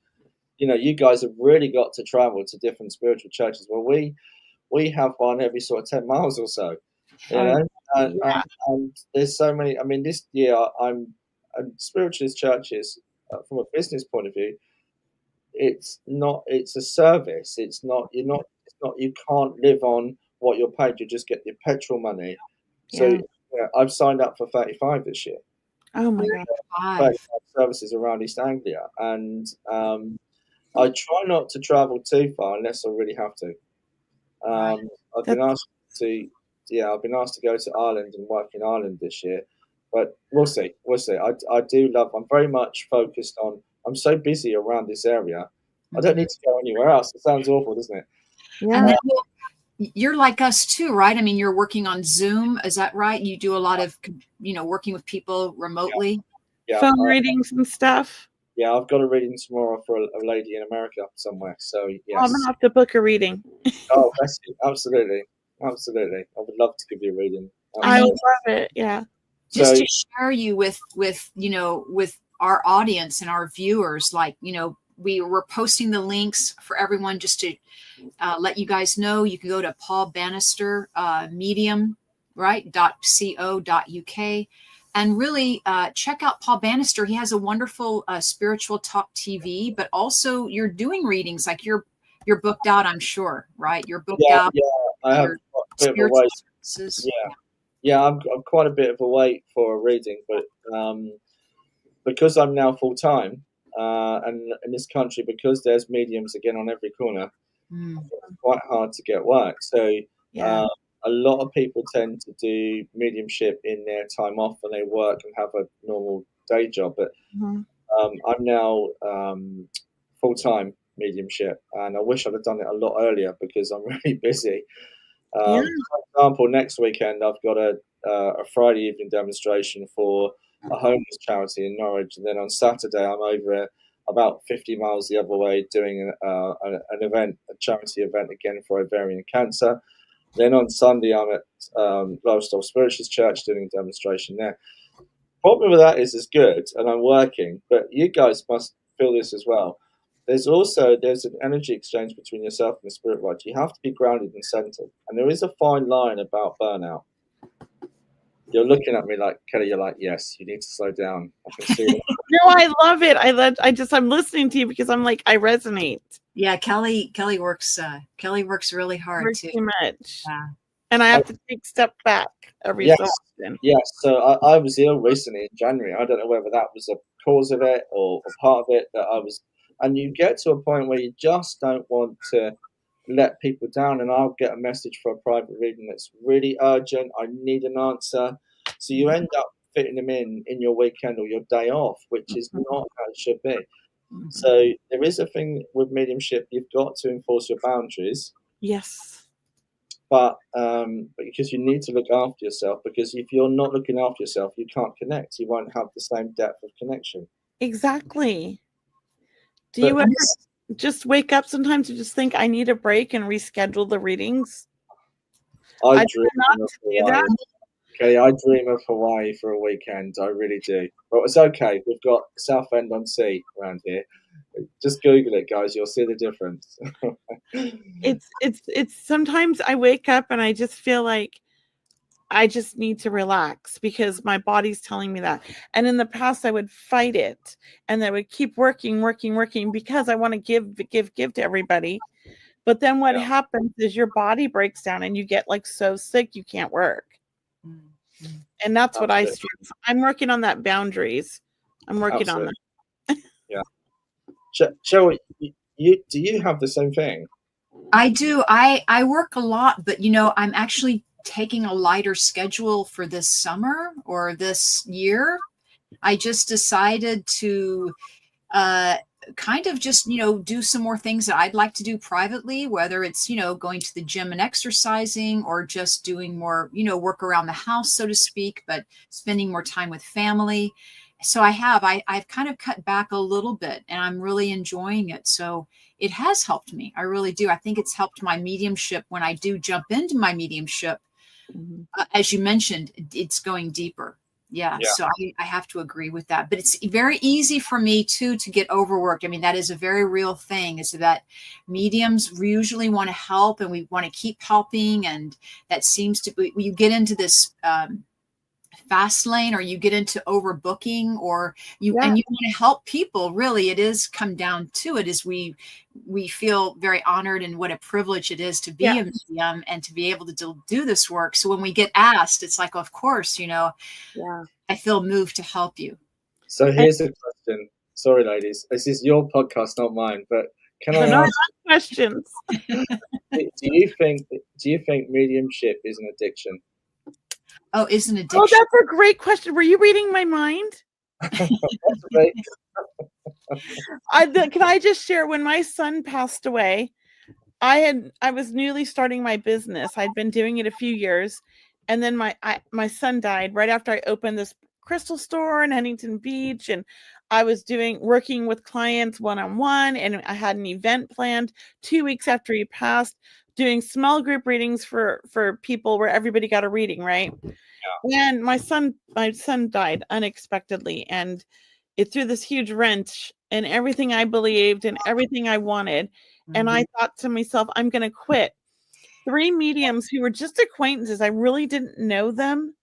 you guys have really got to travel to different spiritual churches. Well, we have one every sort of 10 miles or so, and there's so many. I mean, this year I'm spiritualist churches from a business point of view. It's a service. It's not you can't live on what you're paid. You just get your petrol money. So I've signed up for 35 this year. Oh my God. 35 services around East Anglia, and I try not to travel too far unless I really have to. I've been asked to go to Ireland and work in Ireland this year, but we'll see. I do love. I'm very much focused on. I'm so busy around this area. I don't need to go anywhere else. It sounds awful, doesn't it? Yeah. And then, you're like us too, right? I mean, you're working on Zoom. Is that right? You do a lot of, working with people remotely. Yeah. Phone readings and stuff. Yeah, I've got a reading tomorrow for a lady in America somewhere. So yes. I'm gonna have to book a reading. Oh, bless you. Absolutely. I would love to give you a reading. I love it. Yeah. Just to share you with our audience and our viewers, like, we were posting the links for everyone just to let you guys know. You can go to Paul Bannister Medium, right, .co.uk, and really check out Paul Bannister. He has a wonderful spiritual talk TV, but also you're doing readings. Like you're booked out, I'm sure, right? You're booked out. Yeah, I have a bit of a wait. Services. Yeah, I'm quite a bit of a wait for a reading, but because I'm now full time, and in this country, because there's mediums again on every corner, it's quite hard to get work. So a lot of people tend to do mediumship in their time off when they work and have a normal day job. But I'm now full time mediumship, and I wish I'd have done it a lot earlier because I'm really busy. For example, next weekend I've got a Friday evening demonstration for a homeless charity in Norwich, and then on Saturday I'm over about 50 miles the other way doing an event, a charity event again for ovarian cancer. Then on Sunday, I'm at Lifestyle Spiritualist Church doing a demonstration there. Problem with that is it's good, and I'm working, but you guys must feel this as well. There's an energy exchange between yourself and the spirit world. You have to be grounded and centered, and there is a fine line about burnout. You're looking at me like, Kelly, you're like, yes, you need to slow down. I can see it. No, I love it. I'm listening to you because I'm like, I resonate. Yeah, Kelly works really hard Works too. too much. Yeah. And I have to take a step back every so often. Yes. So I was ill recently in January. I don't know whether that was a cause of it or part of it that I was. And you get to a point where you just don't want to let people down. And I'll get a message for a private reading that's really urgent. I need an answer. So you end up fitting them in your weekend or your day off, which is not how it should be. So there is a thing with mediumship. You've got to enforce your boundaries. Yes. But because you need to look after yourself, because if you're not looking after yourself, you can't connect. You won't have the same depth of connection. Exactly. Do you ever just wake up sometimes and just think, I need a break and reschedule the readings? I dream of Hawaii. Okay, I dream of Hawaii for a weekend. I really do. But it's okay. We've got Southend on Sea around here. Just Google it, guys. You'll see the difference. It's sometimes I wake up and I just feel like I just need to relax because my body's telling me that. And in the past, I would fight it and I would keep working because I want to give to everybody. But then what happens is your body breaks down and you get like so sick you can't work. And that's what I'm working on that boundaries. I'm working on that. Yeah. Cheryl, do you have the same thing? I do. I work a lot, but I'm actually taking a lighter schedule for this summer or this year. I just decided to kind of just, do some more things that I'd like to do privately, whether it's, going to the gym and exercising or just doing more, work around the house, so to speak, but spending more time with family. So I've kind of cut back a little bit and I'm really enjoying it. So it has helped me. I really do. I think it's helped my mediumship when I do jump into my mediumship. As you mentioned, it's going deeper. Yeah. So I have to agree with that. But it's very easy for me too to get overworked. I mean, that is a very real thing, is that mediums usually want to help and we want to keep helping. And that seems to be, you get into this fast lane or you get into overbooking or and you want to help people. Really, it is come down to it is we feel very honored and what a privilege it is to be a medium and to be able to do this work. So when we get asked, it's like, of course, I feel moved to help you. So here's a question. Sorry, ladies, this is your podcast, not mine. But can I ask questions? do you think mediumship is an addiction? Oh, is an addiction? Oh, that's a great question. Were you reading my mind? Right. Can I just share, when my son passed away, I was newly starting my business. I'd been doing it a few years, and then my son died right after I opened this crystal store in Huntington Beach, and I was working with clients one-on-one, and I had an event planned 2 weeks after he passed, doing small group readings for people where everybody got a reading, right? Yeah. And my son died unexpectedly, and it threw this huge wrench in everything I believed and everything I wanted. And I thought to myself, I'm going to quit. 3 mediums who were just acquaintances. I really didn't know them.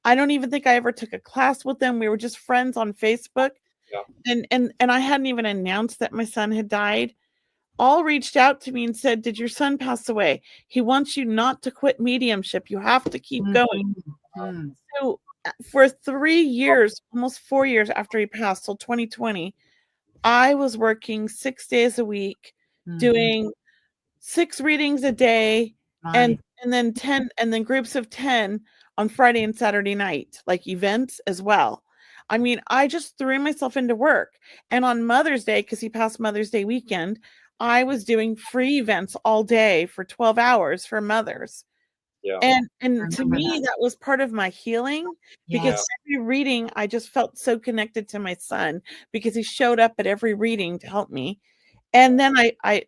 I don't even think I ever took a class with them. We were just friends on Facebook. Yeah. And I hadn't even announced that my son had died. All reached out to me and said, did your son pass away? He wants you not to quit mediumship. You have to keep going. So for 3 years, almost 4 years after he passed, till 2020, I was working 6 days a week, doing 6 readings a day, and then 10, and then groups of 10 on Friday and Saturday night, like events as well. I mean, I just threw myself into work. And on Mother's Day, because he passed Mother's Day weekend, I was doing free events all day for 12 hours for mothers. Yeah. And to me, that was part of my healing, because every reading, I just felt so connected to my son because he showed up at every reading to help me. And then I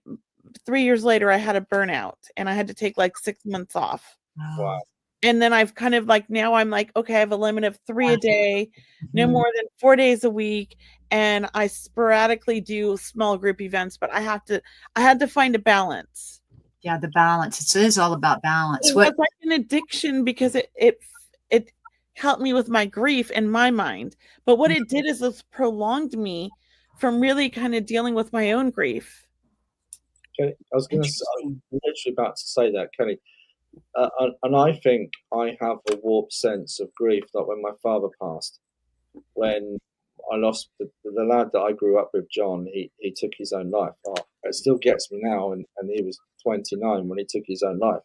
3 years later, I had a burnout and I had to take like 6 months off. Wow. And then I've kind of like, now I'm like, okay, I have a limit of 3 a day, no Mhm. more than 4 days a week. And I sporadically do small group events, but I had to find a balance. Yeah, the balance. It is all about balance. It was like an addiction because it helped me with my grief in my mind. But what it did is it prolonged me from really kind of dealing with my own grief. Okay, I was going to say, I'm literally about to say that, Kelly. And I think I have a warped sense of grief, like when my father passed, when I lost the lad that I grew up with, John. He took his own life. Oh, it still gets me now, and he was 29 when he took his own life.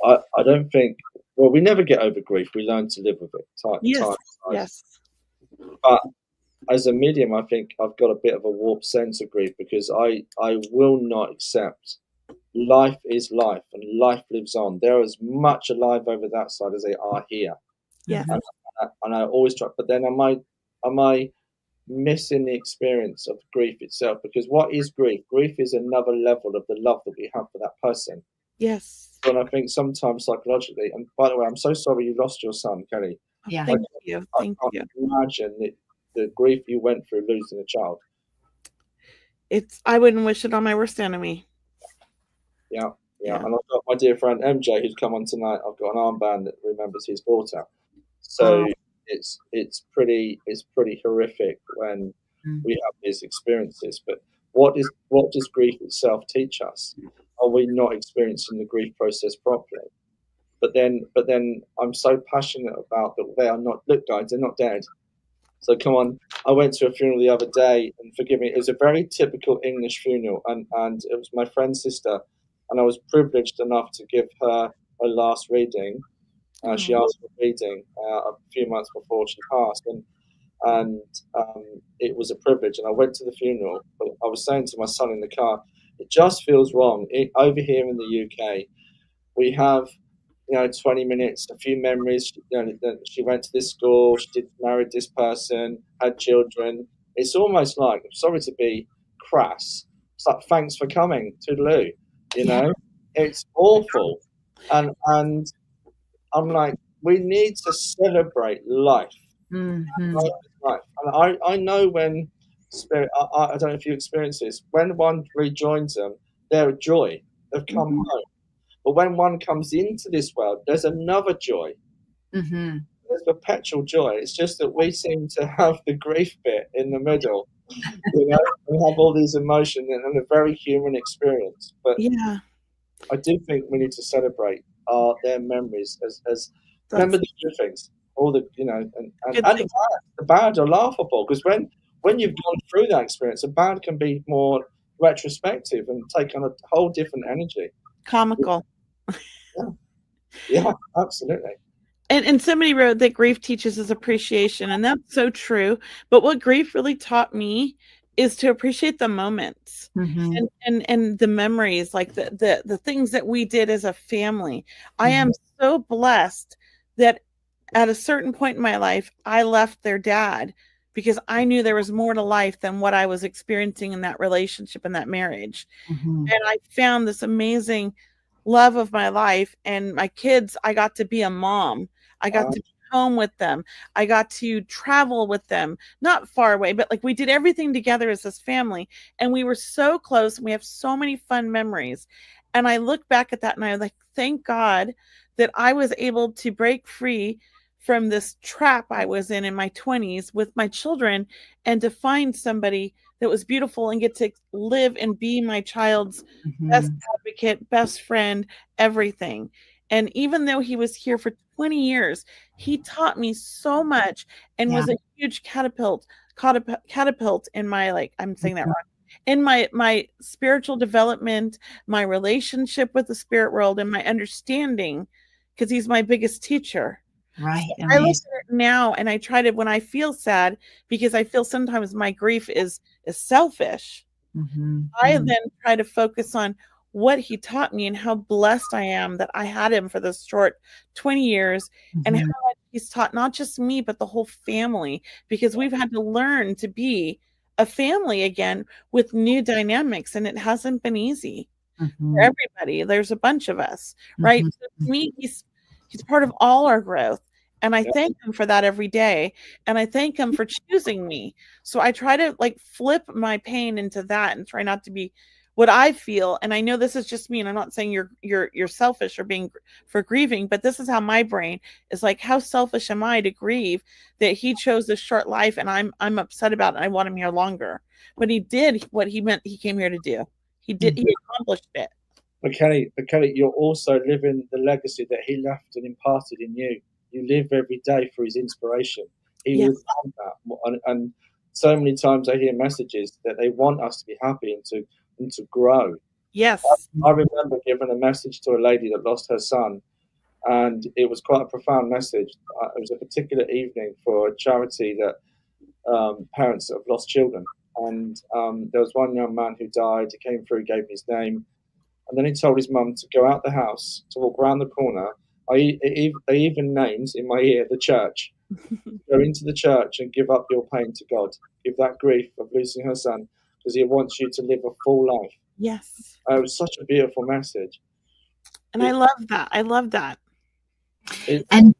I don't think. Well, we never get over grief. We learn to live with it. Yes. But as a medium, I think I've got a bit of a warped sense of grief because I will not accept. Life is life, and life lives on. They're as much alive over that side as they are here. Yeah. And I always try. But then, am I missing the experience of grief itself? Because what is grief? Grief is another level of the love that we have for that person. Yes. And I think sometimes psychologically. And by the way, I'm so sorry you lost your son, Kelly. Yeah. Thank you. Thank you. Imagine the grief you went through losing a child. I wouldn't wish it on my worst enemy. Yeah. And I've got my dear friend MJ who's come on tonight. I've got an armband that remembers his daughter. So it's pretty horrific when we have these experiences. But what does grief itself teach us? Are we not experiencing the grief process properly? But then I'm so passionate about that they are not. Look, guys, they're not dead. So come on. I went to a funeral the other day, and forgive me, it was a very typical English funeral, and it was my friend's sister, and I was privileged enough to give her a last reading. She asked for a reading a few months before she passed, and it was a privilege. And I went to the funeral. But I was saying to my son in the car, it just feels wrong. Over here in the UK, we have 20 minutes, a few memories. She went to this school, she married this person, had children. It's almost like, I'm sorry to be crass, it's like, thanks for coming, toodaloo. It's awful. And I'm like, we need to celebrate life. Mm-hmm. Life. And I know when spirit, I don't know if you experience this, when one rejoins them, they're a joy. They've come home. But when one comes into this world, there's another joy. Mm-hmm. There's perpetual joy. It's just that we seem to have the grief bit in the middle. We have all these emotions and a very human experience. But I do think we need to celebrate their memories as remember the good things. All the and the bad are laughable, because when you've gone through that experience, the bad can be more retrospective and take on a whole different energy. Comical. Yeah, absolutely. And somebody wrote that grief teaches us appreciation, and that's so true. But what grief really taught me is to appreciate the moments and the memories, like the things that we did as a family. I am so blessed that at a certain point in my life, I left their dad because I knew there was more to life than what I was experiencing in that relationship and that marriage. And I found this amazing love of my life, and my kids, I got to be a mom. I got to be home with them. I got to travel with them, not far away, but like we did everything together as this family, and we were so close, and we have so many fun memories. And I look back at that and I was like, thank God that I was able to break free from this trap I was in my 20s with my children, and to find somebody that was beautiful and get to live and be my child's best advocate, best friend, everything. And even though he was here for 20 years, he taught me so much and was a huge catapult in my, I'm saying that wrong, in my spiritual development, my relationship with the spirit world, and my understanding, because he's my biggest teacher. Right. So I look at it now and I try to, when I feel sad, because I feel sometimes my grief is selfish, I then try to focus on what he taught me and how blessed I am that I had him for this short 20 years, and how much he's taught not just me, but the whole family, because we've had to learn to be a family again with new dynamics, and it hasn't been easy Mhm. for everybody. There's a bunch of us, right? Mhm. So to me, he's part of all our growth. And I Yeah. thank him for that every day. And I thank him for choosing me. So I try to like flip my pain into that and try not to be what I feel. And I know this is just me, and I'm not saying you're selfish or being for grieving, but this is how my brain is like, how selfish am I to grieve that he chose this short life and I'm upset about it. And I want him here longer. But he did what he meant he came here to do. He accomplished it. But Kelly, you're also living the legacy that he left and imparted in you. You live every day for his inspiration. He Yes. would want that. And so many times I hear messages that they want us to be happy and to grow. Yes. I remember giving a message to a lady that lost her son, and it was quite a profound message. It was a particular evening for a charity that parents that have lost children. And there was one young man who died. He came through, gave his name, and then he told his mum to go out the house, to walk around the corner. They even named in my ear the church. Go into the church and give up your pain to God. Give that grief of losing her son, because he wants you to live a full life. Yes. It was such a beautiful message. And I love that. I love that. And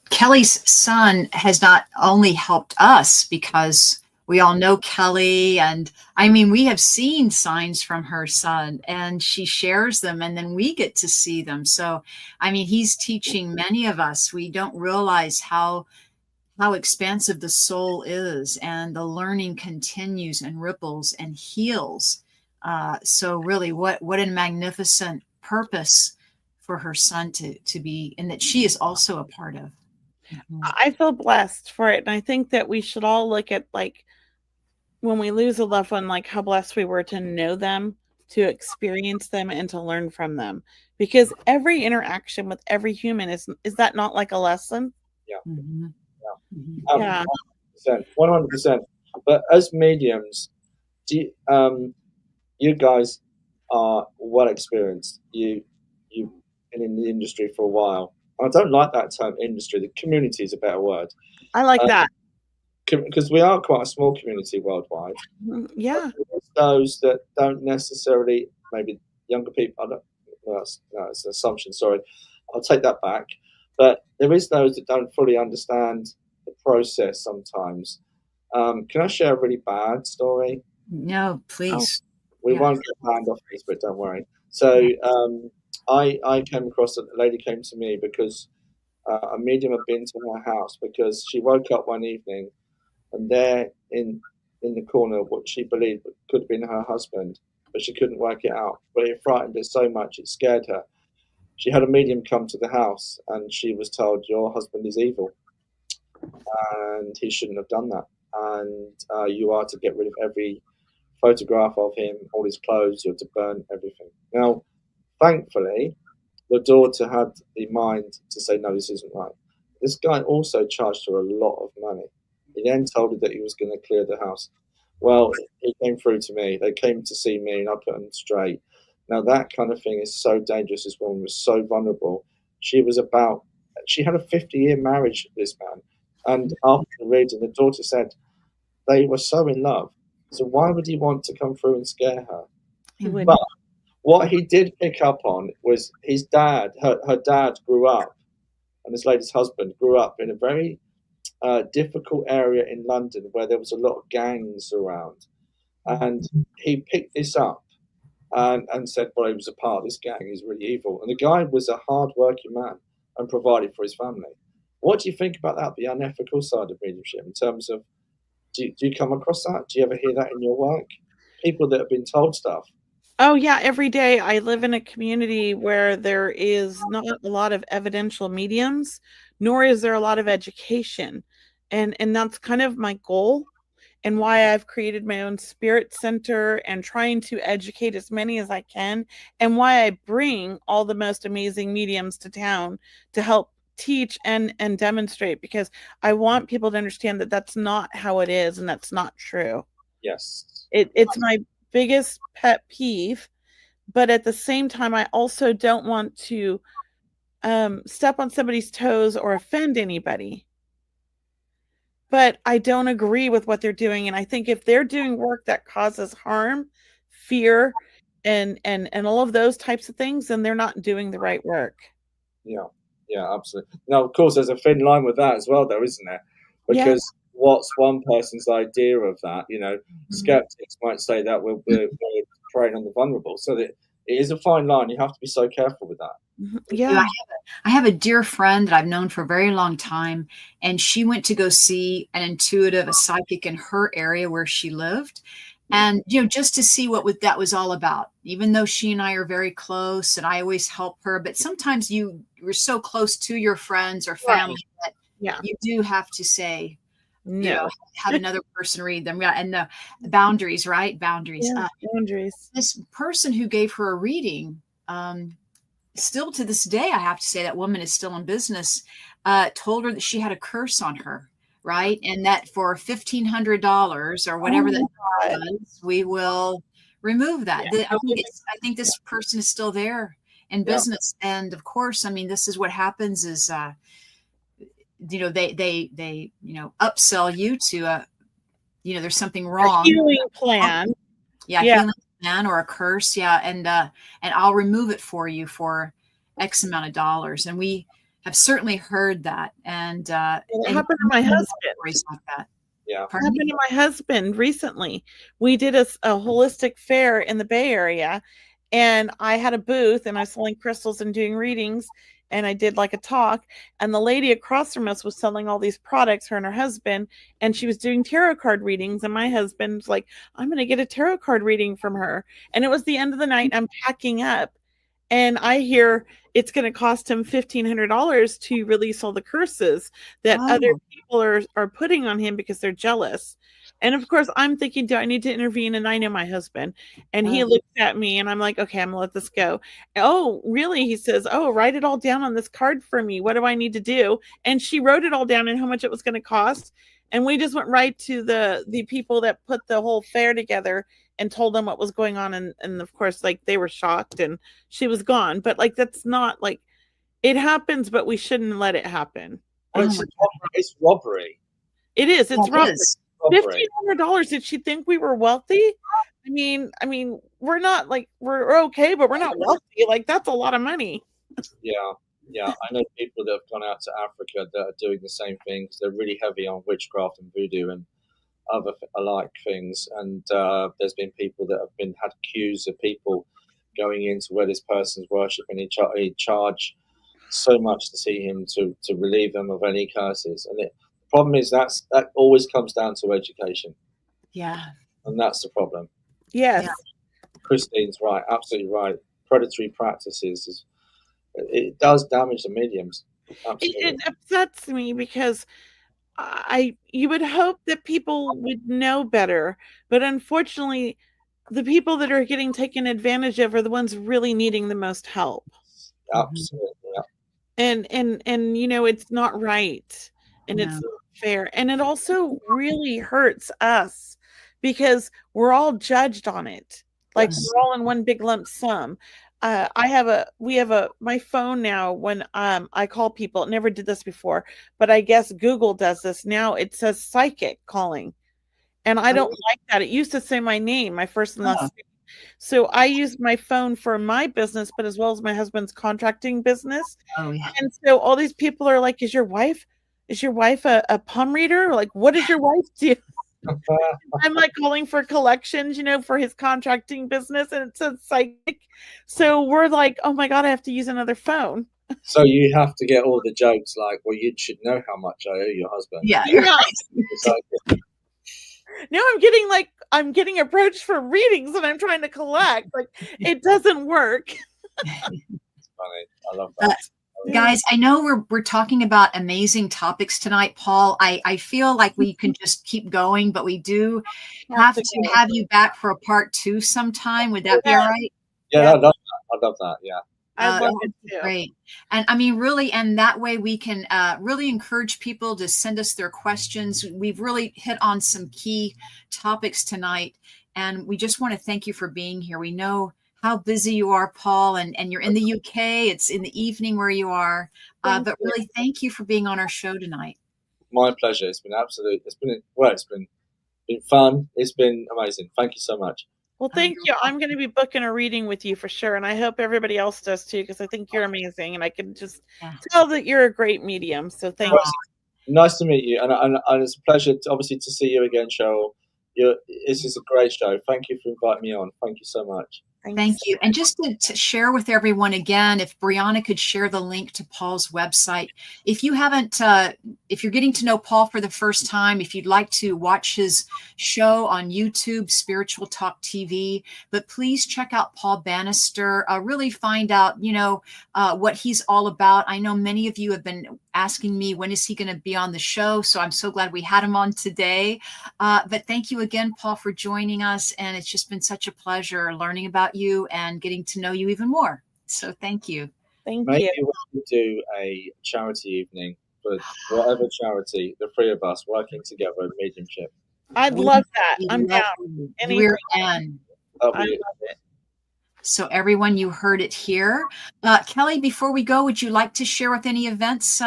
Kelly's son has not only helped us, because we all know Kelly, and I mean, we have seen signs from her son, and she shares them, and then we get to see them. So, I mean, he's teaching many of us. We don't realize how expansive the soul is, and the learning continues and ripples and heals. So really, what a magnificent purpose for her son to be, and that she is also a part of. I feel blessed for it. And I think that we should all look at, like, when we lose a loved one, like how blessed we were to know them, to experience them, and to learn from them. Because every interaction with every human is that not like a lesson? Yeah. Mm-hmm. Yeah. 100%. But as mediums, you guys are well experienced. You've been in the industry for a while. And I don't like that term industry. The community is a better word. I like that. Because we are quite a small community worldwide. Yeah. Those that don't necessarily, maybe younger people, it's an assumption, sorry. I'll take that back. But there is those that don't fully understand the process sometimes. Can I share a really bad story? No, please. We Yeah. won't get banned off Facebook, don't worry. So I came across, a lady came to me because a medium had been to her house, because she woke up one evening and there in the corner, what she believed could have been her husband, but she couldn't work it out. But it frightened her so much, it scared her. She had a medium come to the house, and she was told, your husband is evil and he shouldn't have done that, and you are to get rid of every photograph of him, all his clothes, you're to burn everything. Now, thankfully, the daughter had the mind to say, no, this isn't right. This guy also charged her a lot of money. He then told her that he was going to clear the house. Well, he came through to me. They came to see me, and I put them straight. Now, that kind of thing is so dangerous. This woman was so vulnerable. She had a 50-year marriage, this man. And after the reading, the daughter said they were so in love. So why would he want to come through and scare her? He would. But what he did pick up on was his dad, her dad grew up, and this lady's husband grew up in a very difficult area in London where there was a lot of gangs around. And he picked this up and said, well, he was a part of this gang, he's really evil. And the guy was a hard-working man and provided for his family. What do you think about that, the unethical side of mediumship, in terms of, do you come across that? Do you ever hear that in your work? People that have been told stuff. Oh, yeah. Every day I live in a community where there is not a lot of evidential mediums, nor is there a lot of education. And that's kind of my goal, and why I've created my own spirit center and trying to educate as many as I can, and why I bring all the most amazing mediums to town to help teach and demonstrate, because I want people to understand that that's not how it is, and that's not true. Yes. It's my biggest pet peeve, but at the same time, I also don't want to step on somebody's toes or offend anybody. but I don't agree with what they're doing. And I think if they're doing work that causes harm, fear, and all of those types of things, then they're not doing the right work. Yeah, yeah, absolutely. Now, of course, there's a thin line with that as well, though, isn't there? Because what's one person's idea of that? You know, skeptics might say that we're preying on the vulnerable. So that it is a fine line. You have to be so careful with that. Yeah. I have a dear friend that I've known for a very long time, and she went to go see an intuitive, a psychic in her area where she lived. And, just to see what that was all about, even though she and I are very close and I always help her, but sometimes you're so close to your friends or family that you do have to say, have another person read them. Yeah. And the boundaries, right? Boundaries. Yeah, boundaries. This person who gave her a reading, still to this day, I have to say that woman is still in business, told her that she had a curse on her. Right. And that for $1,500 or whatever that was, we will remove that. I think this person is still there in business. And of course, I mean, this is what happens is, they upsell you to, there's something wrong. A healing plan. Healing plan or a curse. Yeah. And I'll remove it for you for X amount of dollars. And we have certainly heard that. And it happened to my husband. Like that. Yeah. It happened to my husband recently. We did a holistic fair in the Bay Area, and I had a booth and I was selling crystals and doing readings, and I did like a talk, and the lady across from us was selling all these products, her and her husband, and she was doing tarot card readings, and my husband's like, I'm going to get a tarot card reading from her. And it was the end of the night. I'm packing up, and I hear it's going to cost him $1,500 to release all the curses that other people are putting on him because they're jealous. And of course, I'm thinking, do I need to intervene? And I know my husband. And he looks at me and I'm like, okay, I'm going to let this go. Oh, really? He says, oh, write it all down on this card for me. What do I need to do? And she wrote it all down and how much it was going to cost. And we just went right to the people that put the whole fair together and told them what was going on. And of course, like, they were shocked and she was gone. But like, that's not like, it happens, but we shouldn't let it happen. It's robbery. It is. It's robbery. $1,500. Did she think we were wealthy? I mean, we're not, like, we're okay, but we're not wealthy. Like, that's a lot of money. Yeah. I know people that have gone out to Africa that are doing the same things. They're really heavy on witchcraft and voodoo and other alike things. And there's been people that have had accused of people going into where this person's worshiping. He charge so much to see him to relieve them of any curses. And the problem is that always comes down to education. Yeah. And that's the problem. Yes. Yeah. Christine's right. Absolutely right. Predatory practices it does damage the mediums. It upsets me because you would hope that people would know better, but unfortunately, the people that are getting taken advantage of are the ones really needing the most help. Absolutely. Yeah. And it's not right, and it's not fair, and it also really hurts us because we're all judged on it. Like, we're all in one big lump sum. We have my phone now, when I call people, never did this before, but I guess Google does this now. It says psychic calling. And I don't like that. It used to say my name, my first and last name. So I use my phone for my business, but as well as my husband's contracting business. Oh, yeah. And so all these people are like, is your wife a palm reader? Like, what does your wife do? I'm like calling for collections, for his contracting business, and it says psychic. So we're like, oh my God, I have to use another phone. So you have to get all the jokes like, well, you should know how much I owe your husband. Yeah. Now I'm getting approached for readings and I'm trying to collect. Like, it doesn't work. It's funny. I love that. Guys, I know we're talking about amazing topics tonight, Paul. I feel like we can just keep going, but we do have to have you back for a part 2 sometime. Would that be all right? Yeah, I love that. Yeah. I love it too. Great. And I mean, really, and that way we can really encourage people to send us their questions. We've really hit on some key topics tonight, and we just want to thank you for being here. We know how busy you are, Paul, and you're in the UK. It's in the evening where you are. But really, thank you for being on our show tonight. My pleasure. It's been been fun. It's been amazing. Thank you so much. Well, thank you. I'm going to be booking a reading with you for sure. And I hope everybody else does too, because I think you're amazing. And I can just tell that you're a great medium. So thank you. Nice to meet you. And it's a pleasure, to see you again, Cheryl. This is a great show. Thank you for inviting me on. Thank you so much. Thank you. And just to share with everyone again, if Brianna could share the link to Paul's website. If you haven't, if you're getting to know Paul for the first time, if you'd like to watch his show on YouTube, Spiritual Talk TV, but please check out Paul Bannister, really find out, what he's all about. I know many of you have been asking me, when is he going to be on the show? So I'm so glad we had him on today. But thank you again, Paul, for joining us. And it's just been such a pleasure learning about you and getting to know you even more. So thank you. Maybe we'll do a charity evening for whatever charity, the three of us working together in mediumship. I'd love that. I'm down. We're in. I love it. So everyone, you heard it here. Kelly, before we go, would you like to share with any events,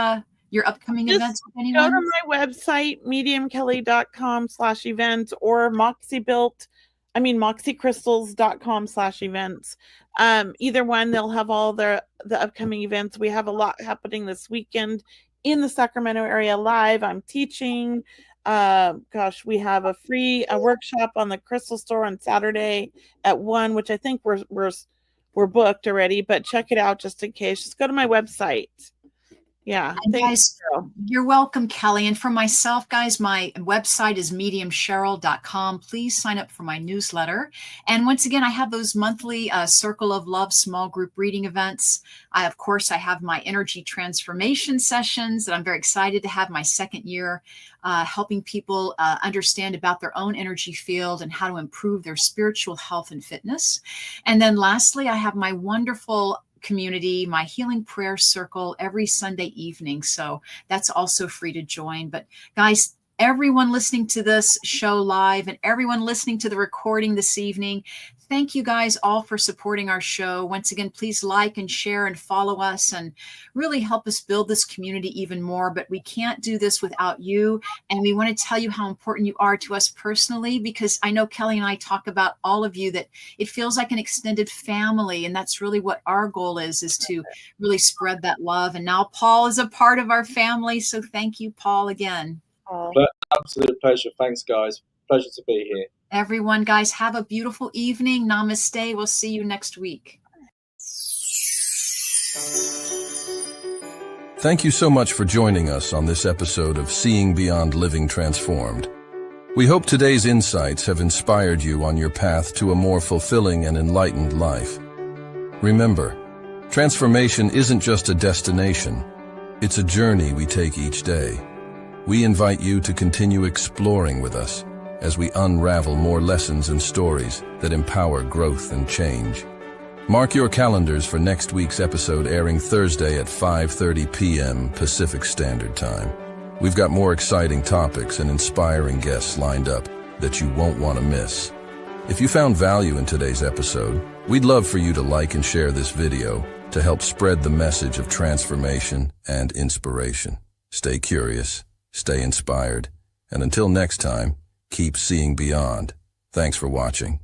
your upcoming events with anyone? Go to my website, mediumkelly.com/events or moxicrystals.com/events. Either one, they'll have all the upcoming events. We have a lot happening this weekend in the Sacramento area live. I'm teaching. We have a free workshop on the Crystal Store on Saturday at 1, which I think we're booked already, but check it out just in case. Just go to my website. Yeah. Guys, you're welcome, Kelly. And for myself, guys, my website is mediumcheryl.com. Please sign up for my newsletter. And once again, I have those monthly Circle of Love small group reading events. I have my energy transformation sessions that I'm very excited to have my second year, helping people understand about their own energy field and how to improve their spiritual health and fitness. And then lastly, I have my wonderful community, my healing prayer circle every Sunday evening. So that's also free to join. But guys, everyone listening to this show live and everyone listening to the recording this evening, thank you guys all for supporting our show. Once again, please like and share and follow us and really help us build this community even more. But we can't do this without you. And we want to tell you how important you are to us personally, because I know Kelly and I talk about all of you, that it feels like an extended family. And that's really what our goal is to really spread that love. And now Paul is a part of our family. So thank you, Paul, again. Absolute pleasure. Thanks, guys. Pleasure to be here. Everyone, guys, have a beautiful evening. Namaste. We'll see you next week. Thank you so much for joining us on this episode of Seeing Beyond Living Transformed. We hope today's insights have inspired you on your path to a more fulfilling and enlightened life. Remember, transformation isn't just a destination. It's a journey we take each day. We invite you to continue exploring with us as we unravel more lessons and stories that empower growth and change. Mark your calendars for next week's episode, airing Thursday at 5:30 p.m. Pacific Standard Time. We've got more exciting topics and inspiring guests lined up that you won't want to miss. If you found value in today's episode, we'd love for you to like and share this video to help spread the message of transformation and inspiration. Stay curious, stay inspired, and until next time, keep seeing beyond. Thanks for watching.